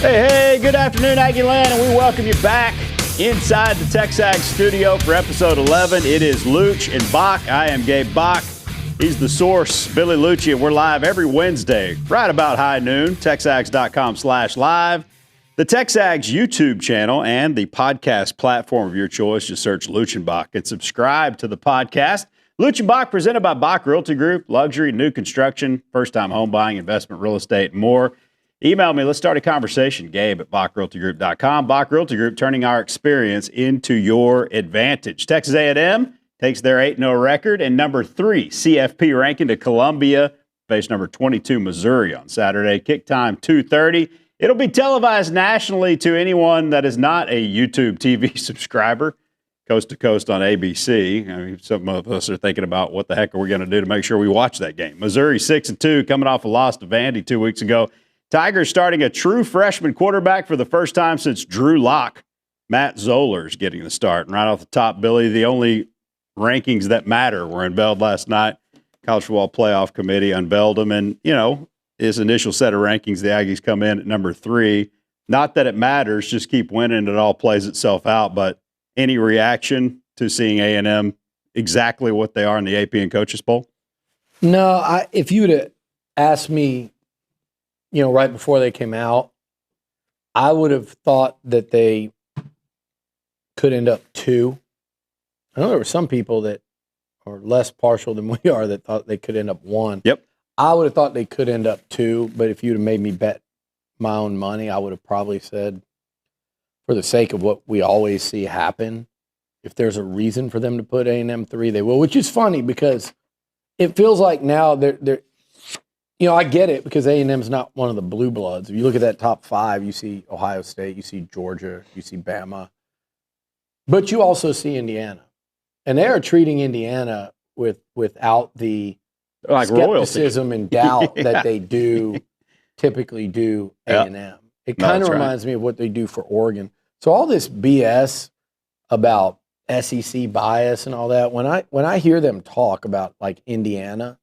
Hey, good afternoon, Aggie Land, and we welcome you back inside the TexAgs studio for episode 11. It is Looch and Bock. I am Gabe Bock. He's the source, Billy Liucci, and we're live every Wednesday, right about high noon, texags.com/live. The TexAgs YouTube channel and the podcast platform of your choice. Just search Looch and Bock and subscribe to the podcast. Looch and Bock, presented by Bock Realty Group, luxury, new construction, first-time home buying, investment, real estate, and more. Email me. Let's start a conversation. Gabe at BockRealtyGroup.com. Bock Realty Group, turning our experience into your advantage. Texas A&M takes their 8-0 record and number 3 CFP ranking to Columbia, face number 22 Missouri on Saturday. Kick time 2:30. It'll be televised nationally to anyone that is not a YouTube TV subscriber, coast to coast on ABC. I mean, some of us are thinking about what the heck are we going to do to make sure we watch that game. Missouri 6-2, coming off a loss to Vandy 2 weeks ago. Tigers starting a true freshman quarterback for the first time since Drew Lock. Matt Zollers getting the start. And right off the top, Billy, the only rankings that matter were unveiled last night. College Football Playoff Committee unveiled them. And, you know, his initial set of rankings, the Aggies come in at number 3. Not that it matters, just keep winning. It all plays itself out. But any reaction to seeing A&M exactly what they are in the AP and Coaches Poll? No, if you would have asked me, you know, right before they came out, I would have thought that they could end up 2. I know there were some people that are less partial than we are that thought they could end up 1. Yep. I would have thought they could end up 2, but if you'd have made me bet my own money, I would have probably said, for the sake of what we always see happen, if there's a reason for them to put A&M 3, they will, which is funny because it feels like now they're you know, I get it because A&M's not one of the blue bloods. If you look at that top 5, you see Ohio State, you see Georgia, you see Bama, but you also see Indiana, and they are treating Indiana without the Like skepticism royalty. and doubt Yeah. that they typically do A&M. It No, kind of that's right. reminds me of what they do for Oregon. So all this BS about SEC bias and all that, when I hear them talk about like Indiana,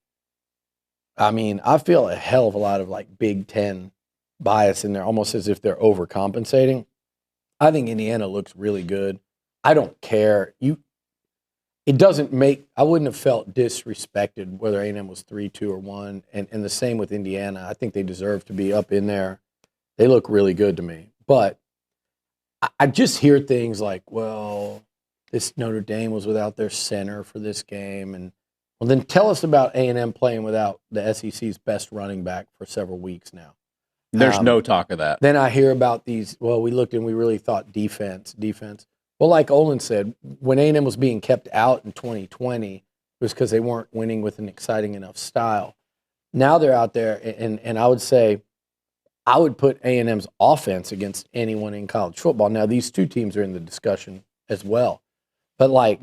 I mean, I feel a hell of a lot of like Big Ten bias in there, almost as if they're overcompensating. I think Indiana looks really good. I don't care. It doesn't make. I wouldn't have felt disrespected whether A&M was 3, 2, or 1, and the same with Indiana. I think they deserve to be up in there. They look really good to me. But I just hear things like, well, this Notre Dame was without their center for this game, and well, then tell us about A&M playing without the SEC's best running back for several weeks now. There's no talk of that. Then I hear about these, well, we looked and we really thought defense. Well, like Olin said, when A&M was being kept out in 2020, it was because they weren't winning with an exciting enough style. Now they're out there, and I would say I would put A&M's offense against anyone in college football. Now, these two teams are in the discussion as well. But, like,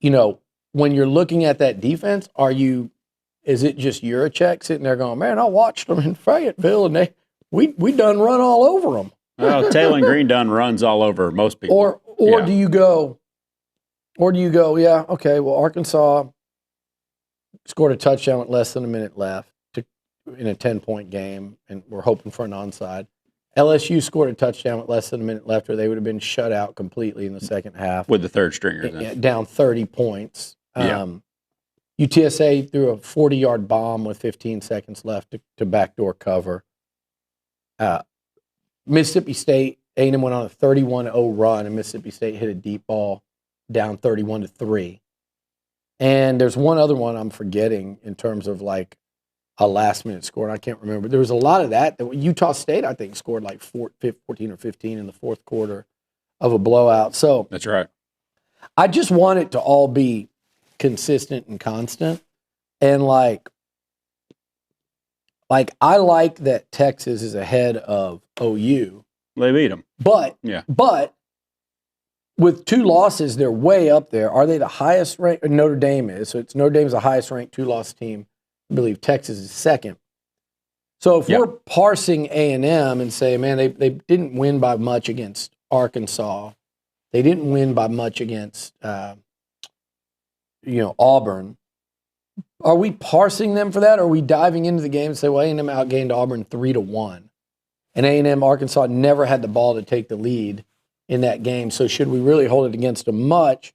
you know, when you're looking at that defense, is it just Yurachek sitting there going, man, I watched them in Fayetteville and we done run all over them. Well, Taylor Green done runs all over most people. Or do you go, yeah, okay, well, Arkansas scored a touchdown with less than a minute left in a 10-point game, and we're hoping for an onside. LSU scored a touchdown with less than a minute left, or they would have been shut out completely in the second half. With the third stringers. Down 30 points. UTSA threw a 40-yard bomb with 15 seconds left to backdoor cover. Mississippi State, A&M went on a 31-0 run, and Mississippi State hit a deep ball down 31-3. And there's one other one I'm forgetting in terms of like a last-minute score, and I can't remember. There was a lot of that. Utah State, I think, scored like 14 or 15 in the fourth quarter of a blowout. So that's right. I just want it to all be consistent and constant. And like I like that Texas is ahead of OU. They beat them. But with 2 losses, they're way up there. Are they the highest ranked? Notre Dame is. So Notre Dame's the highest ranked 2-loss team. I believe Texas is second. So if we're parsing A&M and say, man, they didn't win by much against Arkansas. They didn't win by much against Auburn. Are we parsing them for that? Or are we diving into the game and say, well, A&M outgained Auburn 3-1? And A&M, Arkansas never had the ball to take the lead in that game. So should we really hold it against them much?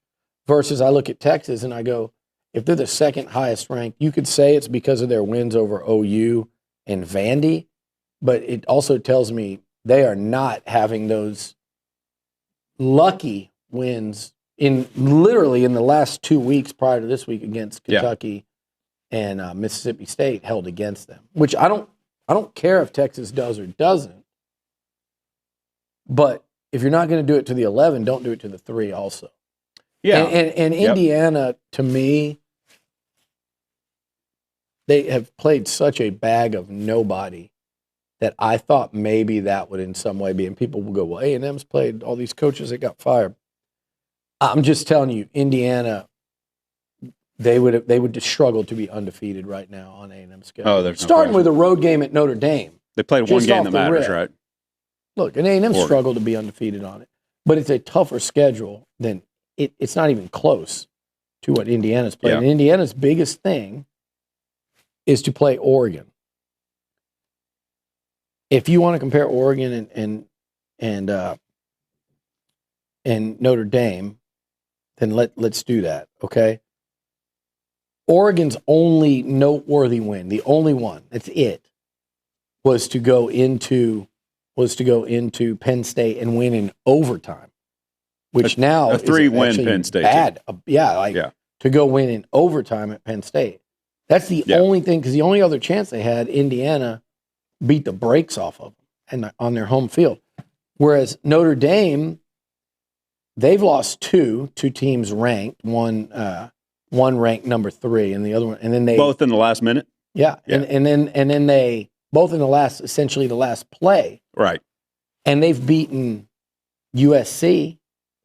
Versus I look at Texas and I go, if they're the second highest ranked, you could say it's because of their wins over OU and Vandy, but it also tells me they are not having those lucky wins literally in the last 2 weeks prior to this week against Kentucky and Mississippi State held against them, which I don't care if Texas does or doesn't, but if you're not going to do it to the 11, don't do it to the 3 also. Yeah. And Indiana, to me, they have played such a bag of nobody that I thought maybe that would in some way be, and people will go, well, A&M's played all these coaches that got fired. I'm just telling you, Indiana, they would just struggle to be undefeated right now on A&M's schedule. Oh, there's starting with a road game at Notre Dame. They played one game that matters, right? Look, and A&M struggled to be undefeated on it, but it's a tougher schedule than it's not even close to what Indiana's played. Yeah. And Indiana's biggest thing is to play Oregon. If you want to compare Oregon and Notre Dame, then let's do that, okay? Oregon's only noteworthy win, the only one, that's it, was to go into Penn State and win in overtime, which now a 3-win Penn State bad. To go win in overtime at Penn State. That's the only thing, because the only other chance they had, Indiana beat the brakes off of them and on their home field. Whereas Notre Dame, they've lost two teams ranked, one ranked number 3 and the other one, and then they both in the last minute. Yeah. And then they both in the last play. Right. And they've beaten USC,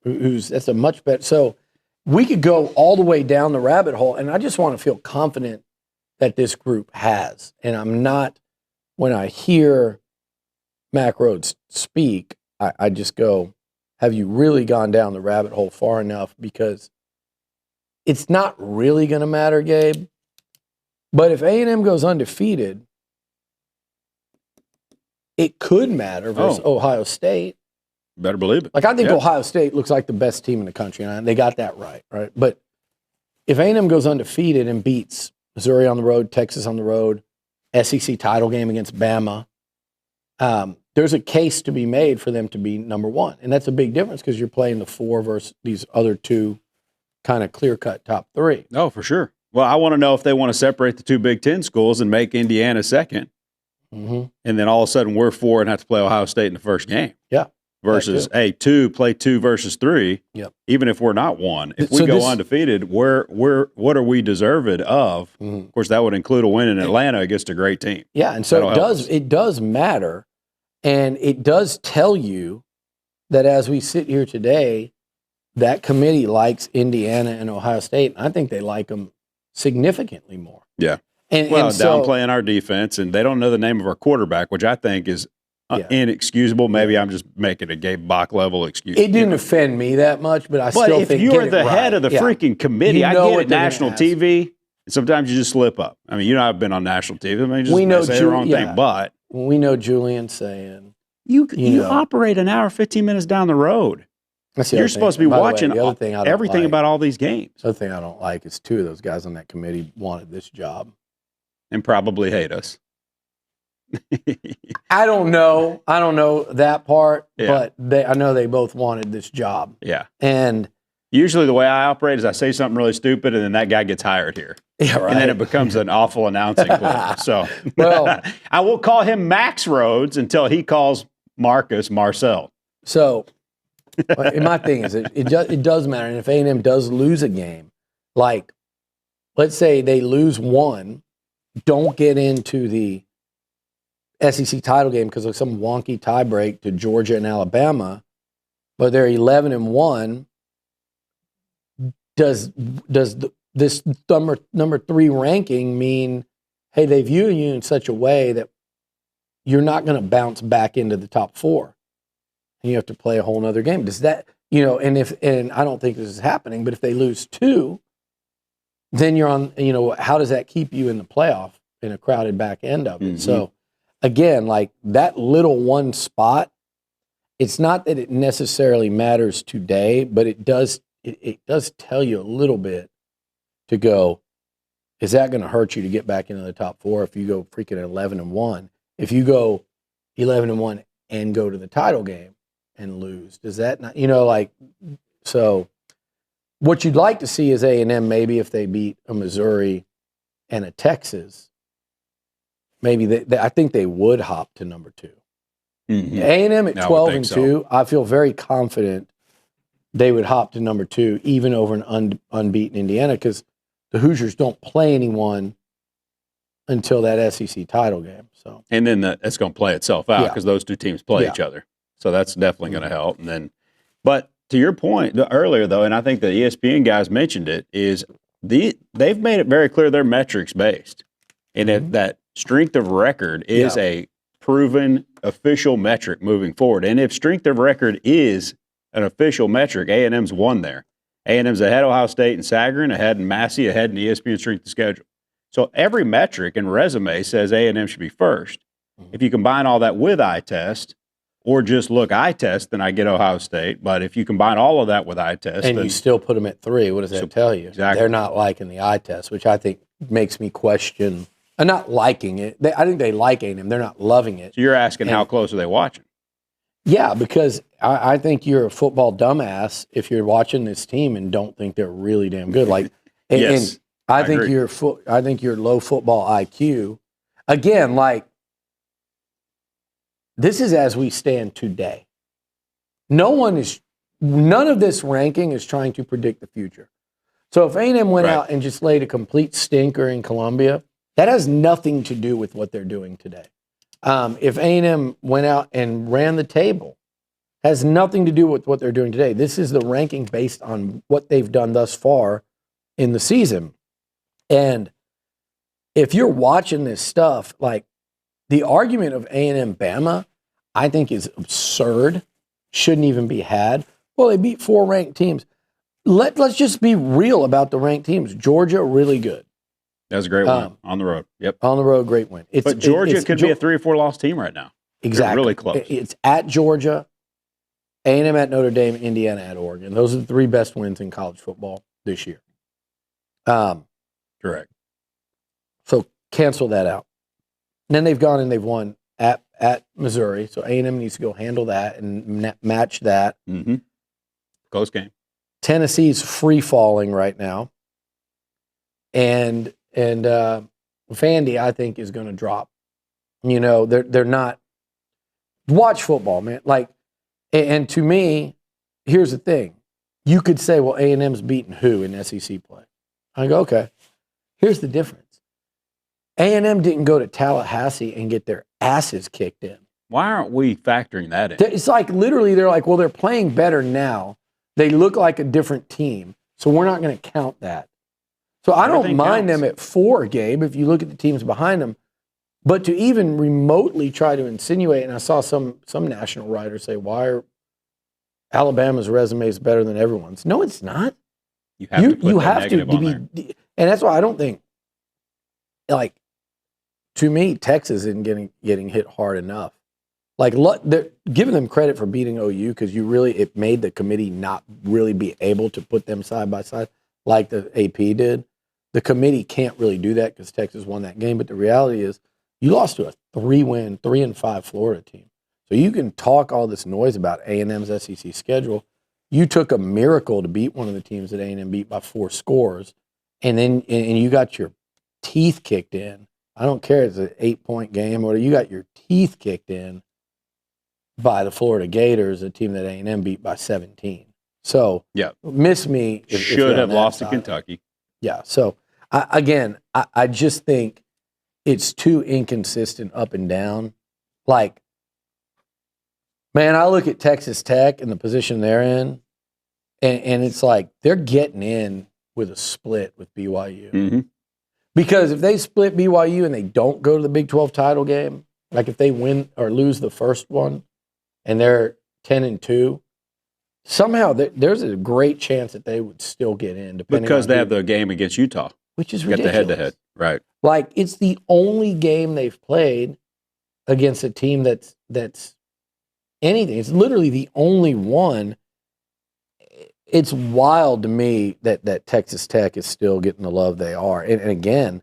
that's a much better. So we could go all the way down the rabbit hole, and I just want to feel confident that this group has. And I'm not, when I hear Mack Rhodes speak, I just go, have you really gone down the rabbit hole far enough? Because it's not really going to matter, Gabe. But if A&M goes undefeated, it could matter versus Ohio State. Better believe it. Like, I think Ohio State looks like the best team in the country, and they got that right? But if A&M goes undefeated and beats Missouri on the road, Texas on the road, SEC title game against Bama, there's a case to be made for them to be number 1. And that's a big difference because you're playing the 4 versus these other 2 kind of clear-cut top 3. Oh, for sure. Well, I want to know if they want to separate the 2 Big Ten schools and make Indiana second. Mm-hmm. And then all of a sudden we're 4 and have to play Ohio State in the first game. Yeah. Versus play 2 versus 3. Yep. Even if we're not 1, if we go undefeated, what are we deserved of? Mm-hmm. Of course, that would include a win in Atlanta against a great team. Yeah, and so it does matter, and it does tell you that as we sit here today, that committee likes Indiana and Ohio State. And I think they like them significantly more. Yeah. Downplaying our defense, and they don't know the name of our quarterback, which I think is inexcusable. Maybe I'm just making a Gabe Bock level excuse. It didn't offend me that much, but I still think you're the head of the freaking committee, I get it, national TV. Sometimes you just slip up. I mean, I've been on national TV. I mean, just say the wrong thing, but we know Julian saying you operate an hour, 15 minutes down the road. You're supposed to be watching everything about all these games. The other thing I don't like is 2 of those guys on that committee wanted this job. And probably hate us. I don't know that part, but I know they both wanted this job. Yeah. And usually the way I operate is I say something really stupid and then that guy gets hired here. Yeah, right. And then it becomes an awful announcing point. So I will call him Max Rhodes until he calls Marcus Marcel. So my thing is it does matter. And if A&M does lose a game, like let's say they lose 1, don't get into the SEC title game because of some wonky tie break to Georgia and Alabama, but they're 11-1. Does this number 3 ranking mean, hey, they view you in such a way that you're not going to bounce back into the top 4, and you have to play a whole nother game? Does that, and I don't think this is happening, but if they lose 2, then you're on, how does that keep you in the playoff in a crowded back end of it? Mm-hmm. So again, like that little one spot, it's not that it necessarily matters today, but it does tell you a little bit to go, is that going to hurt you to get back into the top 4 if you go freaking 11-1? If you go 11-1 and go to the title game and lose, does that not, so what you'd like to see is A&M maybe if they beat a Missouri and a Texas, maybe I think they would hop to number 2. Mm-hmm. A&M at 12-2, I feel very confident they would hop to number 2 even over an unbeaten Indiana because the Hoosiers don't play anyone until that SEC title game. So, and then it's going to play itself out because those two teams play each other. So that's definitely going to help. And then, but to your point earlier, though, and I think the ESPN guys mentioned it, is they've made it very clear they're metrics based, and that strength of record is a proven official metric moving forward. And if strength of record is an official metric, A&M's won there. A&M's ahead of Ohio State and Sagarin, ahead in Massey, ahead in ESPN strength of schedule. So every metric and resume says A&M should be first. If you combine all that with eye test, or just look eye test, then I get Ohio State. But if you combine all of that with eye test, and you still put them at 3, what does that tell you? Exactly. They're not liking the eye test, which I think makes me question. I'm not liking it. I think they like A&M. They're not loving it. So you're asking how close are they watching? Yeah, because I think you're a football dumbass if you're watching this team and don't think they're really damn good. Like, yes, and I think agree. I think you're low football IQ. Again, like this is as we stand today. None of this ranking is trying to predict the future. So if A&M went out and just laid a complete stinker in Columbia, that has nothing to do with what they're doing today. If A&M went out and ran the table, has nothing to do with what they're doing today. This is the ranking based on what they've done thus far in the season. And if you're watching this stuff, like the argument of A&M Bama, I think is absurd, shouldn't even be had. Well, they beat 4 ranked teams. Let's just be real about the ranked teams. Georgia, really good. That was a great win on the road. Yep. On the road, great win. But Georgia could be a 3 or 4 loss team right now. Exactly. They're really close. It's at Georgia, A&M at Notre Dame, Indiana at Oregon. Those are the 3 best wins in college football this year. Correct. So cancel that out. And then they've gone and they've won at Missouri. So A&M needs to go handle that and match that. Mm-hmm. Close game. Tennessee's free falling right now. And Vandy, I think, is going to drop. You know, they're not. Watch football, man. Like, and to me, here's the thing: you could say, "Well, A&M's beating who in SEC play?" I go, "Okay." Here's the difference: A&M didn't go to Tallahassee and get their asses kicked in. Why aren't we factoring that in? It's like literally, they're like, "Well, they're playing better now. They look like a different team, so we're not going to count that." So I don't mind them at 4, Gabe, if you look at the teams behind them. But to even remotely try to insinuate, and I saw some national writers say, why are Alabama's resumes better than everyone's? No, it's not. You have to be, and that's why I don't think, like, to me, Texas isn't getting hit hard enough. Like, they're giving them credit for beating OU because it made the committee not really be able to put them side by side like the AP did. The committee can't really do that because Texas won that game. But the reality is you lost to a 3-win, 3-5 Florida team. So you can talk all this noise about A&M's SEC schedule. You took a miracle to beat one of the teams that A&M beat by 4 scores, and then you got your teeth kicked in. I don't care if it's an 8-point game or you got your teeth kicked in by the Florida Gators, a team that A&M beat by 17. So miss me. Should have lost to Kentucky. Yeah. So I just think it's too inconsistent up and down. Like, man, I look at Texas Tech and the position they're in, and it's like they're getting in with a split with BYU. Mm-hmm. Because if they split BYU and they don't go to the Big 12 title game, like if they win or lose the first one and they're 10-2, somehow there's a great chance that they would still get in. Because they have the game against Utah. Which is ridiculous. Get the head-to-head, right. Like, it's the only game they've played against a team that's anything. It's literally the only one. It's wild to me that Texas Tech is still getting the love they are. And again,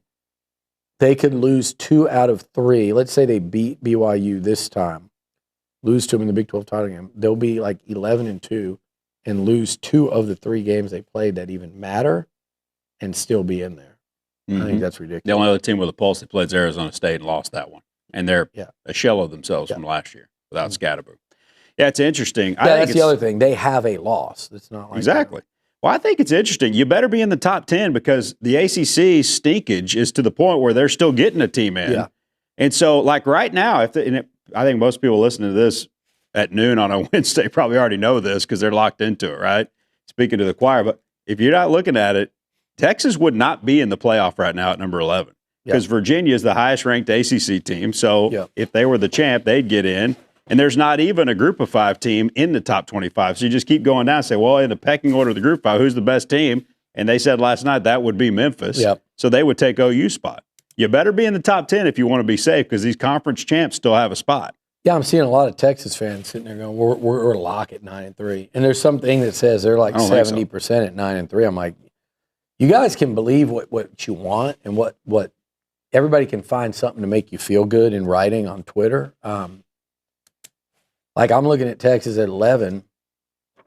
they could lose 2 out of 3. Let's say they beat BYU this time, lose to them in the Big 12 title game. They'll be like 11-2 and lose 2 of the 3 games they played that even matter and still be in there. I think that's ridiculous. The only other team with a pulse that played is Arizona State and lost that one. And they're a shell of themselves from last year without Scatterboo. Yeah, it's interesting. Yeah, that's the other thing. They have a loss. It's not like exactly. Well, I think it's interesting. You better be in the top 10 because the ACC stinkage is to the point where they're still getting a team in. Yeah. And so, like right now, I think most people listening to this at noon on a Wednesday probably already know this because they're locked into it, right? Speaking to the choir. But if you're not looking at it, Texas would not be in the playoff right now at number 11 because Virginia is the highest ranked ACC team. So if they were the champ, they'd get in. And there's not even a group of 5 team in the top 25. So you just keep going down and say, well, in the pecking order of the group of 5, who's the best team? And they said last night that would be Memphis. Yep. So they would take OU spot. You better be in the top 10 if you want to be safe because these conference champs still have a spot. Yeah, I'm seeing a lot of Texas fans sitting there going, we're lock at 9-3. And there's something that says they're like 70% at 9-3. I'm like, you guys can believe what you want and what everybody can find something to make you feel good in writing on Twitter. Like I'm looking at Texas at 11.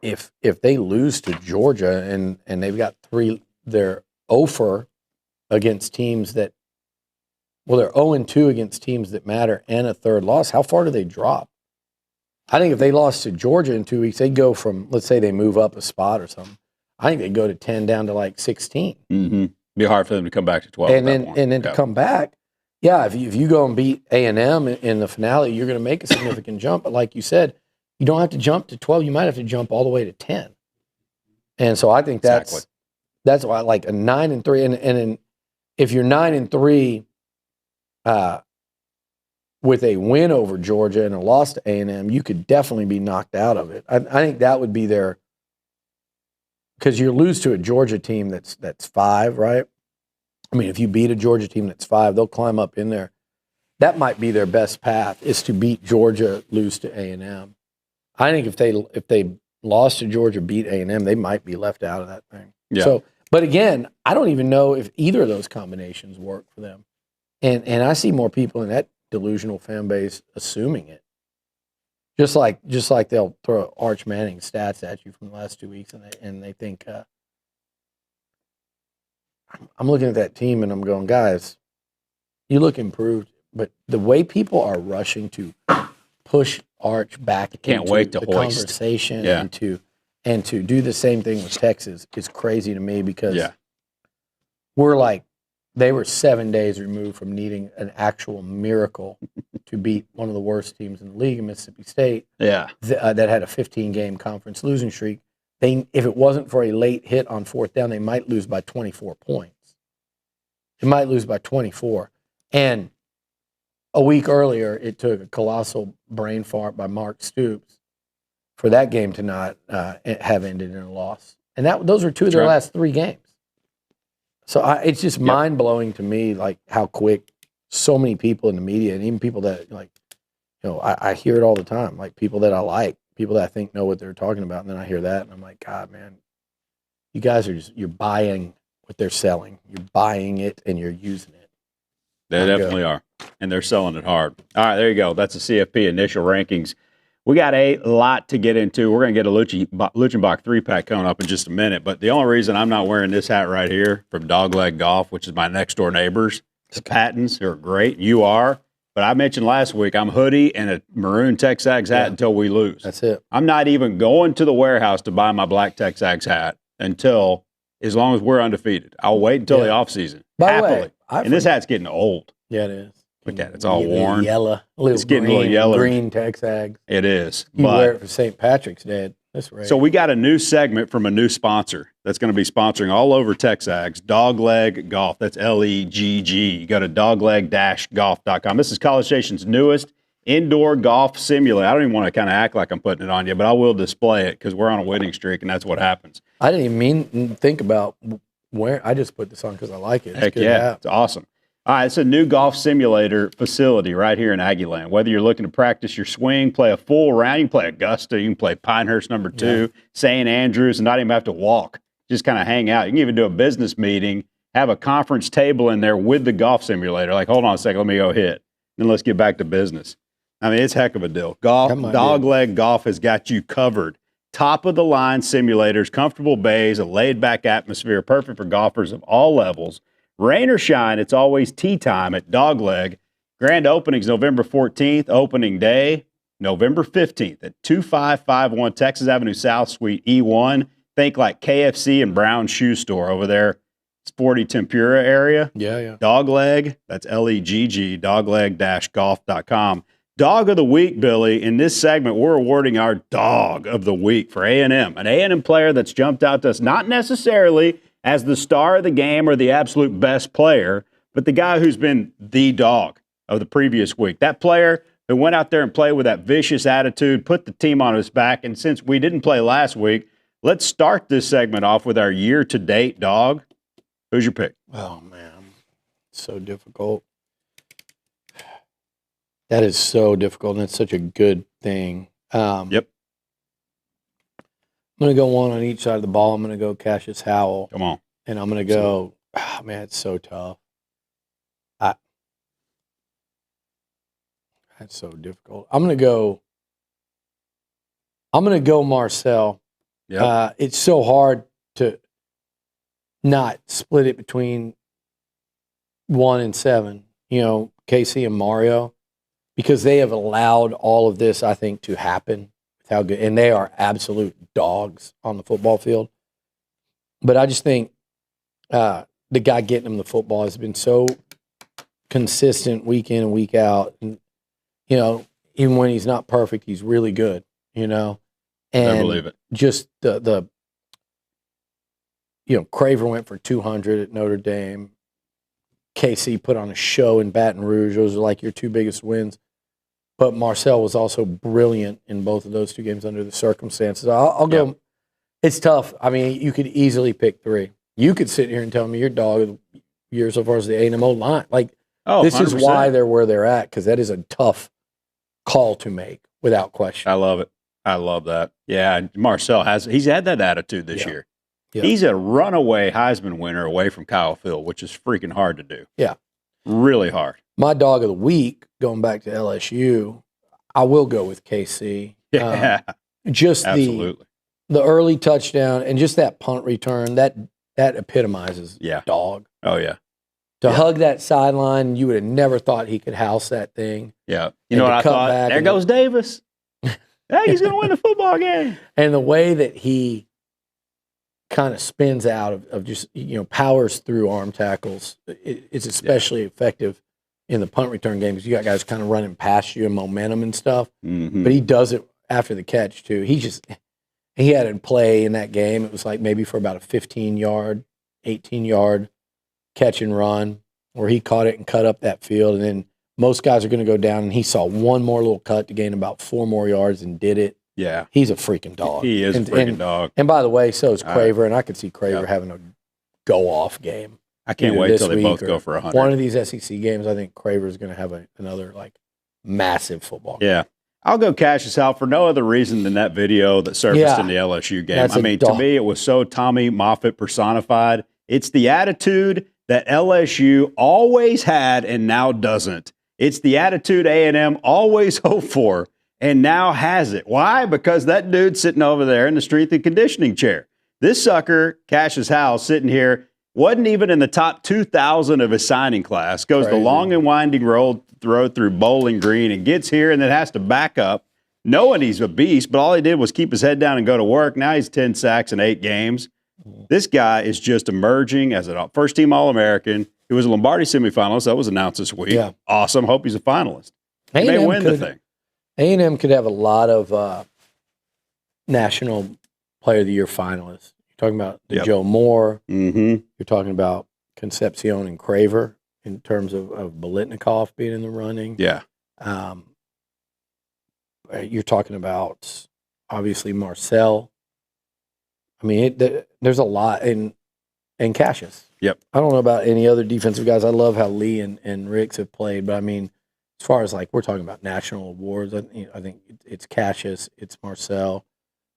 If they lose to Georgia and they've got 3, they're 0 against teams that, well, they're 0-2 against teams that matter and a 3rd loss. How far do they drop? I think if they lost to Georgia in 2 weeks, they'd go from, let's say they move up a spot or something. I think they'd go to 10 down to like 16. Mm-hmm. Be hard for them to come back to 12. And then to come back. Yeah, if you go and beat A&M in the finale, you're going to make a significant jump. But like you said, you don't have to jump to 12. You might have to jump all the way to 10. And so I think that's why like a 9-3. And if you're 9-3 with a win over Georgia and a loss to A&M, you could definitely be knocked out of it. I think that would be their – because you lose to a Georgia team that's 5, right? I mean, if you beat a Georgia team that's 5, they'll climb up in there. That might be their best path is to beat Georgia, lose to A&M. I think if they lost to Georgia, beat A&M, they might be left out of that thing. Yeah. So, but again, I don't even know if either of those combinations work for them. And I see more people in that delusional fan base assuming it. Just like they'll throw Arch Manning stats at you from the last 2 weeks, and they think I'm looking at that team and I'm going, guys, you look improved, but the way people are rushing to push Arch back into the conversation and to do the same thing with Texas is crazy to me because we're like they were 7 days removed from needing an actual miracle to beat one of the worst teams in the league, Mississippi State. Yeah, that had a 15-game conference losing streak. If it wasn't for a late hit on 4th down, they might lose by 24 points. They might lose by 24. And a week earlier, it took a colossal brain fart by Mark Stoops for that game to not have ended in a loss. And those were 2 of their last 3 games. So it's just mind-blowing to me, like how quick so many people in the media and even people that, like, you know, I hear it all the time, like people that I like, people that I think know what they're talking about, and then I hear that, and I'm like, God, man, you guys are you're buying what they're selling. You're buying it, and you're using it. They definitely are, and they're selling it hard. All right, there you go. That's the CFP initial rankings. We got a lot to get into. We're going to get a Looch Bock 3-pack coming up in just a minute, but the only reason I'm not wearing this hat right here from Dogleg Golf, which is my next-door neighbors, the Pattons, who are great. You are. But I mentioned last week, I'm hoodie and a maroon TexAgs hat until we lose. That's it. I'm not even going to the warehouse to buy my black TexAgs hat until, as long as we're undefeated. I'll wait until the offseason. By the way, and this hat's getting old. Yeah, it is. Look at it. It's all worn. Yellow. It's getting a little yellow. Green TexAgs. It is. You wear it for St. Patrick's Day. That's right. So we got a new segment from a new sponsor that's going to be sponsoring all over TexAgs, Dogleg Golf. That's LEGG. You go to dogleg-golf.com. This is College Station's newest indoor golf simulator. I don't even want to kind of act like I'm putting it on you, but I will display it because we're on a winning streak, and that's what happens. I didn't even think about where. I just put this on because I like it. Heck yeah, it's awesome. All right, it's a new golf simulator facility right here in Aggie Land. Whether you're looking to practice your swing, play a full round, you can play Augusta, you can play Pinehurst number 2, St. Andrews, and not even have to walk. Just kind of hang out. You can even do a business meeting, have a conference table in there with the golf simulator. Like, hold on a second, let me go hit. Then let's get back to business. I mean, it's a heck of a deal. Golf, Dogleg Golf has got you covered. Top of the line simulators, comfortable bays, a laid back atmosphere, perfect for golfers of all levels. Rain or shine, it's always tee time at Dogleg. Grand opening's November 14th. Opening day, November 15th at 2551 Texas Avenue South, Suite E1. Think like KFC and Brown Shoe Store over there. It's 40 Tempura area. Yeah. Dogleg, that's Legg, dogleg-golf.com. Dog of the week, Billy. In this segment, we're awarding our dog of the week for A&M. An A&M player that's jumped out to us, not necessarily as the star of the game or the absolute best player, but the guy who's been the dog of the previous week. That player who went out there and played with that vicious attitude, put the team on his back. And since we didn't play last week, let's start this segment off with our year-to-date dog. Who's your pick? Oh, man. It's so difficult. That is so difficult, and it's such a good thing. Yep. I'm going to go one on each side of the ball. I'm going to go Cassius Howell. Come on. And I'm going to go, man, it's so tough. That's so difficult. I'm going to go Marcel. Yeah. It's so hard to not split it between 1 and 7, Casey and Mario, because they have allowed all of this, I think, to happen. How good, and they are absolute dogs on the football field. But I just think the guy getting them the football has been so consistent week in and week out. And, even when he's not perfect, he's really good, And I believe it. Just the Craver went for 200 at Notre Dame. KC put on a show in Baton Rouge. Those are like your 2 biggest wins. But Marcel was also brilliant in both of those 2 games under the circumstances. I'll go. Yep. It's tough. I mean, you could easily pick 3. You could sit here and tell me your dog of the year so far as the A&M line. Like, this 100%. Is why they're where they're at, because that is a tough call to make without question. I love it. I love that. Yeah, Marcel he's had that attitude this year. Yeah. He's a runaway Heisman winner away from Kyle Field, which is freaking hard to do. Yeah. Really hard. My dog of the week, going back to LSU, I will go with KC. Yeah, just absolutely. The early touchdown and just that punt return, that epitomizes dog. Oh, yeah. To hug that sideline, you would have never thought he could house that thing. Yeah. You know what I thought? There goes Davis. Hey, he's going to win the football game. And the way that he kind of spins out of just, powers through arm tackles, it's especially effective in the punt return game because you got guys kind of running past you and momentum and stuff. Mm-hmm. But he does it after the catch, too. He had a play in that game. It was like maybe for about a 15-yard, 18-yard catch and run where he caught it and cut up that field. And then most guys are going to go down, and he saw one more little cut to gain about 4 more yards and did it. Yeah. He's a freaking dog. He is a freaking dog. And by the way, so is Craver, and I could see Craver having a go-off game. I can't wait till they both go for 100. One of these SEC games, I think Craver is going to have another, massive football game. Yeah. I'll go Cassius Howell for no other reason than that video that surfaced in the LSU game. To me, it was so Tommy Moffitt personified. It's the attitude that LSU always had and now doesn't. It's the attitude A&M always hoped for and now has it. Why? Because that dude's sitting over there in the strength and conditioning chair. This sucker, Cassius Howell, sitting here, wasn't even in the top 2,000 of his signing class, goes the long and winding road through Bowling Green and gets here and then has to back up, knowing he's a beast, but all he did was keep his head down and go to work. Now he's 10 sacks in 8 games. This guy is just emerging as a first-team All-American. He was a Lombardi semifinalist. That was announced this week. Yeah. Awesome. Hope he's a finalist. He may win the thing. A&M could have a lot of National Player of the Year finalists. You're talking about Joe Moore. Mm-hmm. You're talking about Concepcion and Craver in terms of Biletnikoff being in the running. Yeah. You're talking about, obviously, Marcel. I mean, there's a lot. And and Cassius. Yep. I don't know about any other defensive guys. I love how Lee and Ricks have played, but I mean, as far as like we're talking about national awards, I think it's Cassius, it's Marcel,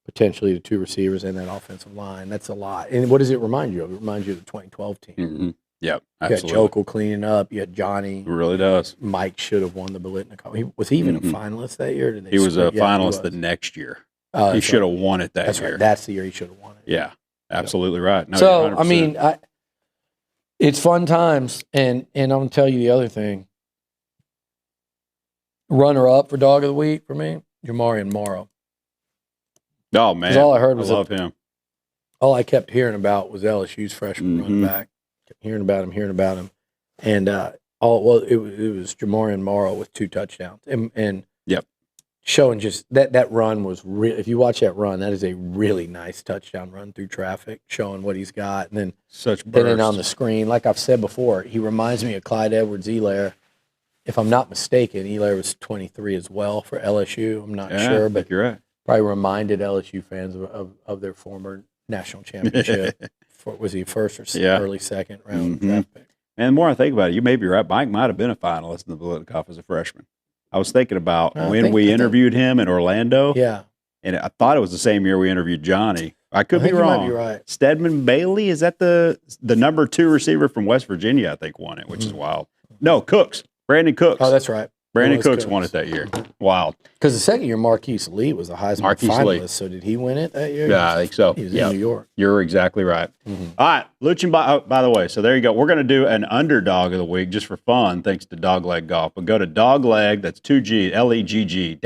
potentially the 2 receivers and that offensive line. That's a lot. And what does it remind you of? It reminds you of the 2012 team. Mm-hmm. Yep, absolutely. You had Jokel cleaning up. You had Johnny. It really does. Mike should have won the Biletnikoff. Was he even a finalist that year? He was a finalist the next year. He should have won it that year. Right. That's the year he should have won it. Yeah, absolutely right. No, so, I mean, it's fun times. And I'm going to tell you the other thing. Runner-up for Dog of the Week for me, Jamarian Morrow. Oh, man. All I heard was I love him. All I kept hearing about was LSU's freshman running back. Kept hearing about him. And it was Jamarian Morrow with 2 touchdowns. And yep. Showing just that run was real. If you watch that run, that is a really nice touchdown run through traffic, showing what he's got. And then such burst. Then on the screen, like I've said before, he reminds me of Clyde Edwards-Helaire. If I'm not mistaken, Helaire was 23 as well for LSU. I'm not sure, but you're right. Probably reminded LSU fans of their former national championship. Was he first or early second round draft pick? And the more I think about it, you may be right. Mike might have been a finalist in the Biletnikoff as a freshman. I was thinking about when we interviewed him in Orlando. Yeah. And I thought it was the same year we interviewed Johnny. I could be wrong. You might be right. Stedman Bailey, is that the number 2 receiver from West Virginia, I think, won it, which is wild. No, Cooks. Brandon Cooks. Oh, that's right. Brandon Cooks won it that year. Wild. Because the second year, Marquise Lee was a Heisman finalist. So did he win it that year? Yeah, I think so. He was in New York. You're exactly right. All right, Looch and Bock. By the way, so there you go. We're going to do an underdog of the week just for fun, thanks to Dogleg Golf. But go to Dogleg, that's 2G, LEGG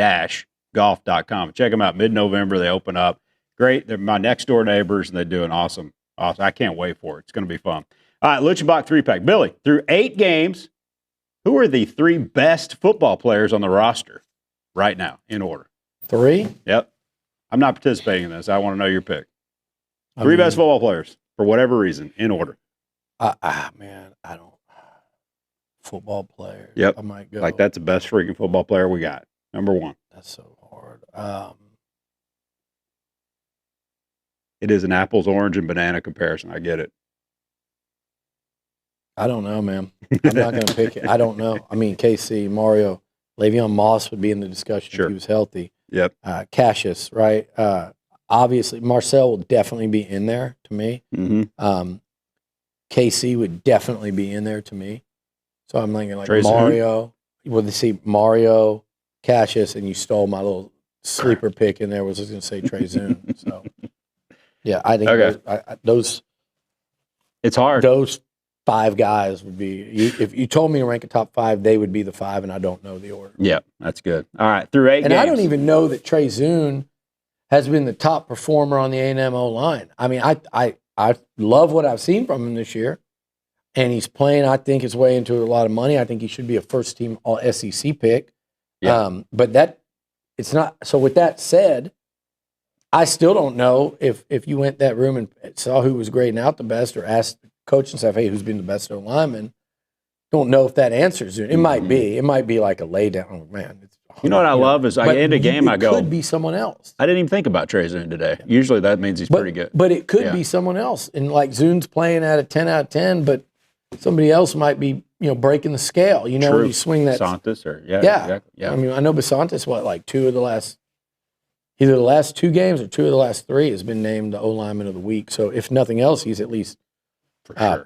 -golf.com. Check them out. Mid-November, they open up. Great. They're my next door neighbors, and they do an awesome. I can't wait for it. It's going to be fun. All right, Looch and Bock 3-pack. Billy, through 8 games, who are the 3 best football players on the roster right now, in order? 3? Yep. I'm not participating in this. I want to know your pick. 3 best football players, for whatever reason, in order. Man, I don't. Football player. Yep. I might go. Like, that's the best freaking football player we got. Number 1. That's so hard. It is an apples, orange, and banana comparison. I get it. I don't know, man. I'm not going to pick it. I don't know. I mean, KC, Mario, Le'Veon Moss would be in the discussion if he was healthy. Yep. Cassius, right? Obviously, Marcel will definitely be in there to me. KC would definitely be in there to me. So I'm thinking like Mario. Well, see, Mario, Cassius, and you stole my little sleeper pick in there. Was just going to say Trey Zoon. So, yeah, I think those. It's hard. Those 5 guys would be. If you told me to rank a top 5, they would be the 5, and I don't know the order. Yeah, that's good. All right, through 8 games. And I don't even know that Trey Zoon has been the top performer on the A&M O-line. I mean, I love what I've seen from him this year, and he's playing, I think, his way into a lot of money. I think he should be a first-team All-SEC pick. Yeah. But it's not. So with that said, I still don't know if you went that room and saw who was grading out the best or asked the coaching staff, hey, who's been the best O-lineman? Don't know if that answers it. It might be. It might be like a lay down. Oh, man. You know what I love is I end a game, I go. It could be someone else. I didn't even think about Trey Zoon today. Usually that means he's pretty good. But it could be someone else. And like Zoon's playing at a 10 out of 10, but somebody else might be, breaking the scale. You know, when you swing that. Basantis or exactly. I mean, I know Basantis, like 2 of the last, either the last 2 games or 2 of the last 3 has been named the O-lineman of the week. So if nothing else, he's at least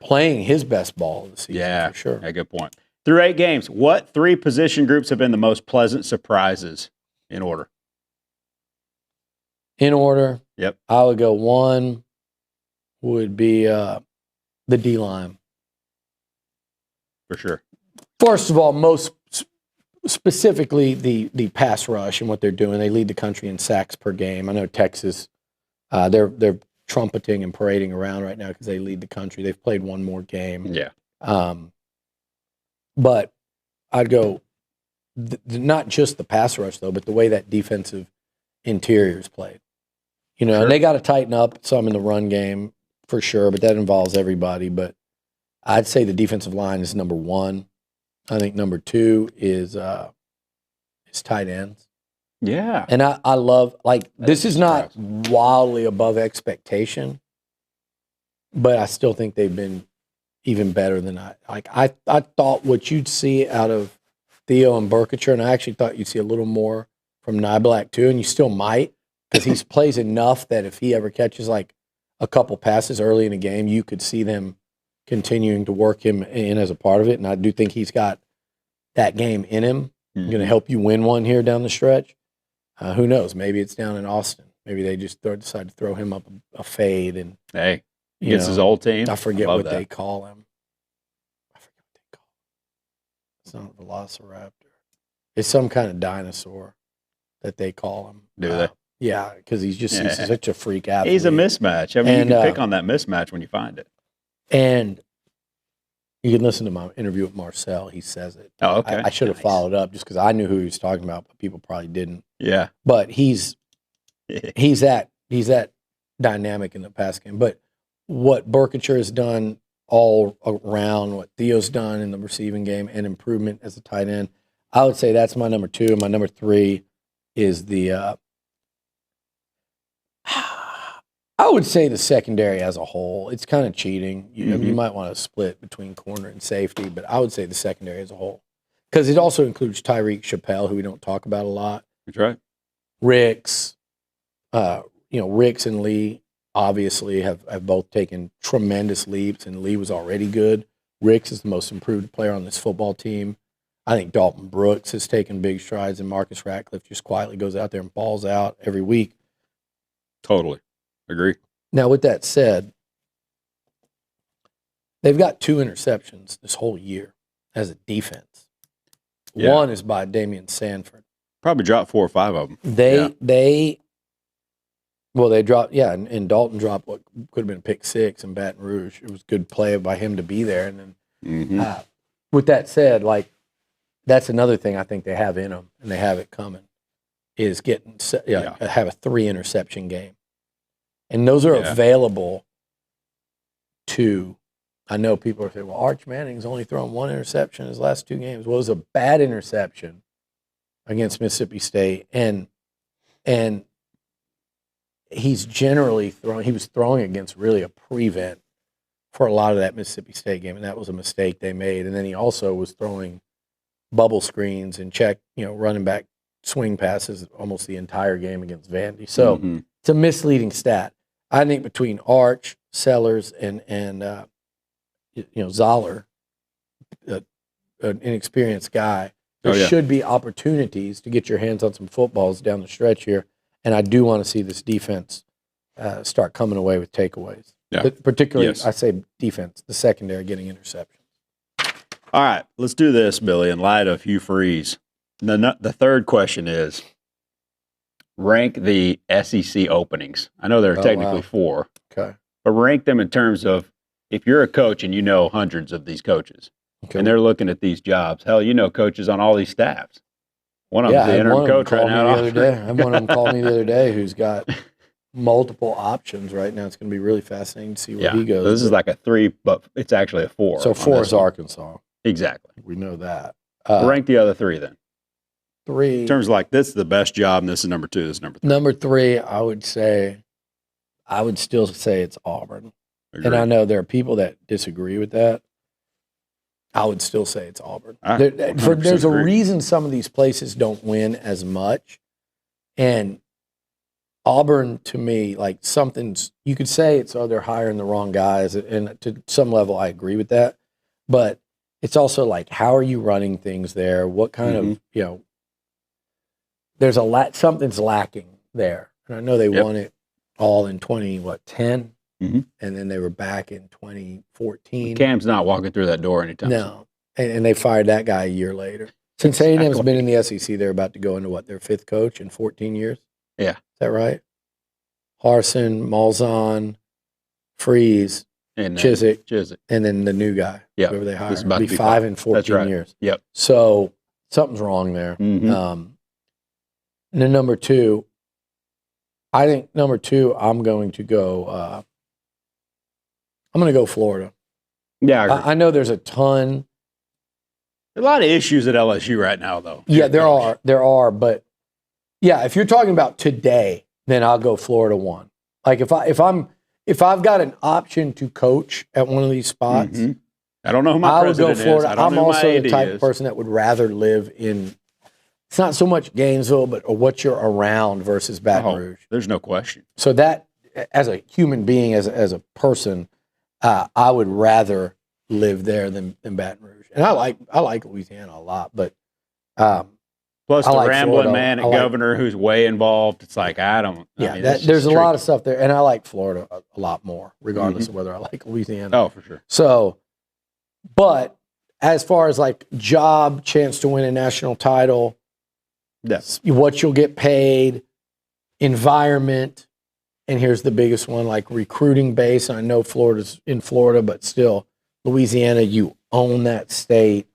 playing his best ball of the season. Yeah, for sure. Yeah, good point. Through 8 games, what 3 position groups have been the most pleasant surprises in order? In order? Yep. I would go 1 would be the D-line. For sure. First of all, most specifically the pass rush and what they're doing. They lead the country in sacks per game. I know Texas, they're trumpeting and parading around right now because they lead the country. They've played 1 more game. Yeah. But I'd go not just the pass rush, though, but the way that defensive interior is played. And they got to tighten up some in the run game for sure, but that involves everybody. But I'd say the defensive line is number 1. I think number 2 is tight ends. Yeah. And I love, this is not wildly above expectation, but I still think they've been even better than I thought what you'd see out of Theo and Burkitcher, and I actually thought you'd see a little more from Niblack too, and you still might, because he plays enough that if he ever catches like a couple passes early in a game, you could see them continuing to work him in as a part of it. And I do think he's got that game in him. Mm-hmm. Going to help you win one here down the stretch. Who knows? Maybe it's down in Austin. Maybe they just decide to throw him up a fade and hey, against his old team. I forget what they call him. It's not a velociraptor. It's some kind of dinosaur that they call him. Do they? Yeah, because he's such a freak athlete. He's a mismatch. I mean, you can pick on that mismatch when you find it. And you can listen to my interview with Marcel. He says it. Oh, okay. I should have followed up just because I knew who he was talking about, but people probably didn't. Yeah. But he's that dynamic in the pass game. But what Burkitcher has done all around, what Theo's done in the receiving game, and improvement as a tight end, I would say that's my number 2. My number 3 is the I would say the secondary as a whole. It's kind of cheating. You might want to split between corner and safety, but I would say the secondary as a whole. Because it also includes Tyreek Chappelle, who we don't talk about a lot. That's right. Ricks, Ricks and Lee obviously have both taken tremendous leaps, and Lee was already good. Ricks is the most improved player on this football team. I think Dalton Brooks has taken big strides, and Marcus Ratcliffe just quietly goes out there and balls out every week. Totally. Agree. Now, with that said, they've got 2 interceptions this whole year as a defense. Yeah. One is by Damian Sanford. Probably dropped 4 or 5 of them. They dropped, and Dalton dropped what could have been a pick 6 in Baton Rouge. It was a good play by him to be there. And then, with that said, like, that's another thing I think they have in them, and they have it coming, is have a 3 interception game. And those are available to, I know people are saying, well, Arch Manning's only thrown 1 interception in his last 2 games. Well, it was a bad interception against Mississippi State. And he's generally he was throwing against really a prevent for a lot of that Mississippi State game. And that was a mistake they made. And then he also was throwing bubble screens and running back swing passes almost the entire game against Vandy. So it's a misleading stat. I think between Arch, Sellers, and Zoller, an inexperienced guy, there should be opportunities to get your hands on some footballs down the stretch here. And I do want to see this defense start coming away with takeaways. Yeah. But particularly, I say defense, the secondary getting interceptions. All right, let's do this, Billy, in light of Hugh Freeze. The third question is, rank the SEC openings. I know there are technically 4. Okay. But rank them in terms of, if you're a coach and you know hundreds of these coaches, and they're looking at these jobs, hell, you know coaches on all these staffs. One of them's the interim coach right now. I had one of them call me the other day who's got multiple options right now. It's going to be really fascinating to see where he goes. So this is like a 3, but it's actually a 4. So 4 is Arkansas. Exactly. We know that. Rank the other 3 then. 3. In terms of like, this is the best job, and this is number 2, this is number 3. Number 3, I would still say it's Auburn. Agreed. And I know there are people that disagree with that. I would still say it's Auburn. There's a reason some of these places don't win as much. And Auburn, to me, like, you could say it's, they're hiring the wrong guys. And to some level, I agree with that. But it's also like, how are you running things there? What kind of, there's something's lacking there. And I know they won it all in 10? And then they were back in 2014. Cam's not walking through that door anytime soon. No. And they fired that guy a year later. Since A&M's been in the SEC, they're about to go into their 5th coach in 14 years? Yeah. Is that right? Harsin, Malzahn, Freeze, and Chiswick, and then the new guy, whoever they hire. It'll be 5 in 14 years. Yep. So something's wrong there. And then number 2, I think I'm going to go Florida. Yeah, I agree. I know there's a lot of issues at LSU right now, though. Yeah, there are, but if you're talking about today, then I'll go Florida 1. Like if if I've got an option to coach at one of these spots, I don't know who my I would go president is. Florida. I don't I'm know who my also AD the type is. of person that would rather live in. It's not so much Gainesville, but what you're around versus Baton Rouge. There's no question. So that, as a human being, as a person, I would rather live there than Baton Rouge. And I like Louisiana a lot, but plus I the like rambling Florida. man and governor who's way involved. It's like there's a lot of stuff there, and I like Florida a lot more, regardless of whether I like Louisiana. Oh, for sure. So, but as far as like job, chance to win a national title, what you'll get paid, environment, and here's the biggest one, like recruiting base. I know Florida's in Florida, but still, Louisiana, you own that state.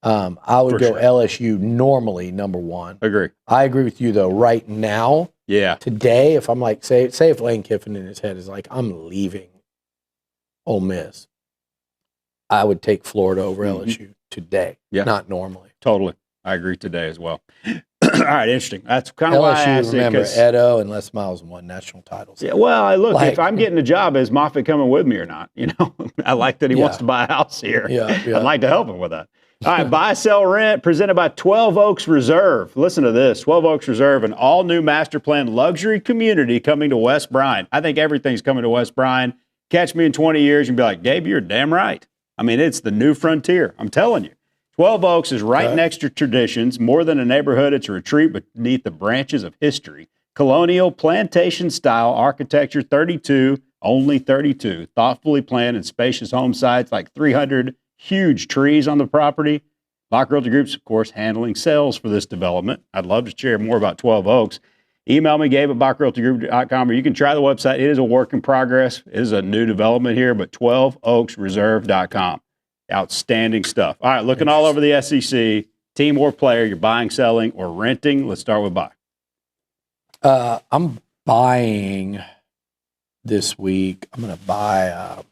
I would go LSU normally number one. Agree. I agree with you though. Right now, today, if I'm like, say if Lane Kiffin in his head is like, I'm leaving Ole Miss, I would take Florida over LSU today. Not normally. Totally. I agree today as well. All right, interesting. That's kind of why I asked remember, it. Edo and Les Miles won national titles. Yeah, well, look, if I'm getting a job, is Moffitt coming with me or not? I like that he wants to buy a house here. I'd like to help him with that. All right, buy, sell, rent, presented by 12 Oaks Reserve. Listen to this, 12 Oaks Reserve, an all-new master plan luxury community coming to West Bryan. I think everything's coming to West Bryan. Catch me in 20 years and be like, Gabe, you're damn right. I mean, it's the new frontier. I'm telling you. 12 Oaks is right next to traditions. More than a neighborhood, it's a retreat beneath the branches of history. Colonial plantation-style architecture, 32, only 32. Thoughtfully planned and spacious home sites, like 300 huge trees on the property. Bock Realty Group's, of course, handling sales for this development. I'd love to share more about 12 Oaks. Email me, Gabe at BockRealtyGroup.com, or you can try the website. It is a work in progress. It is a new development here, but 12oaksreserve.com. Outstanding stuff. All right, looking all over the SEC, team or player, you're buying, selling, or renting. Let's start with buy. I'm buying this week. I'm going to buy.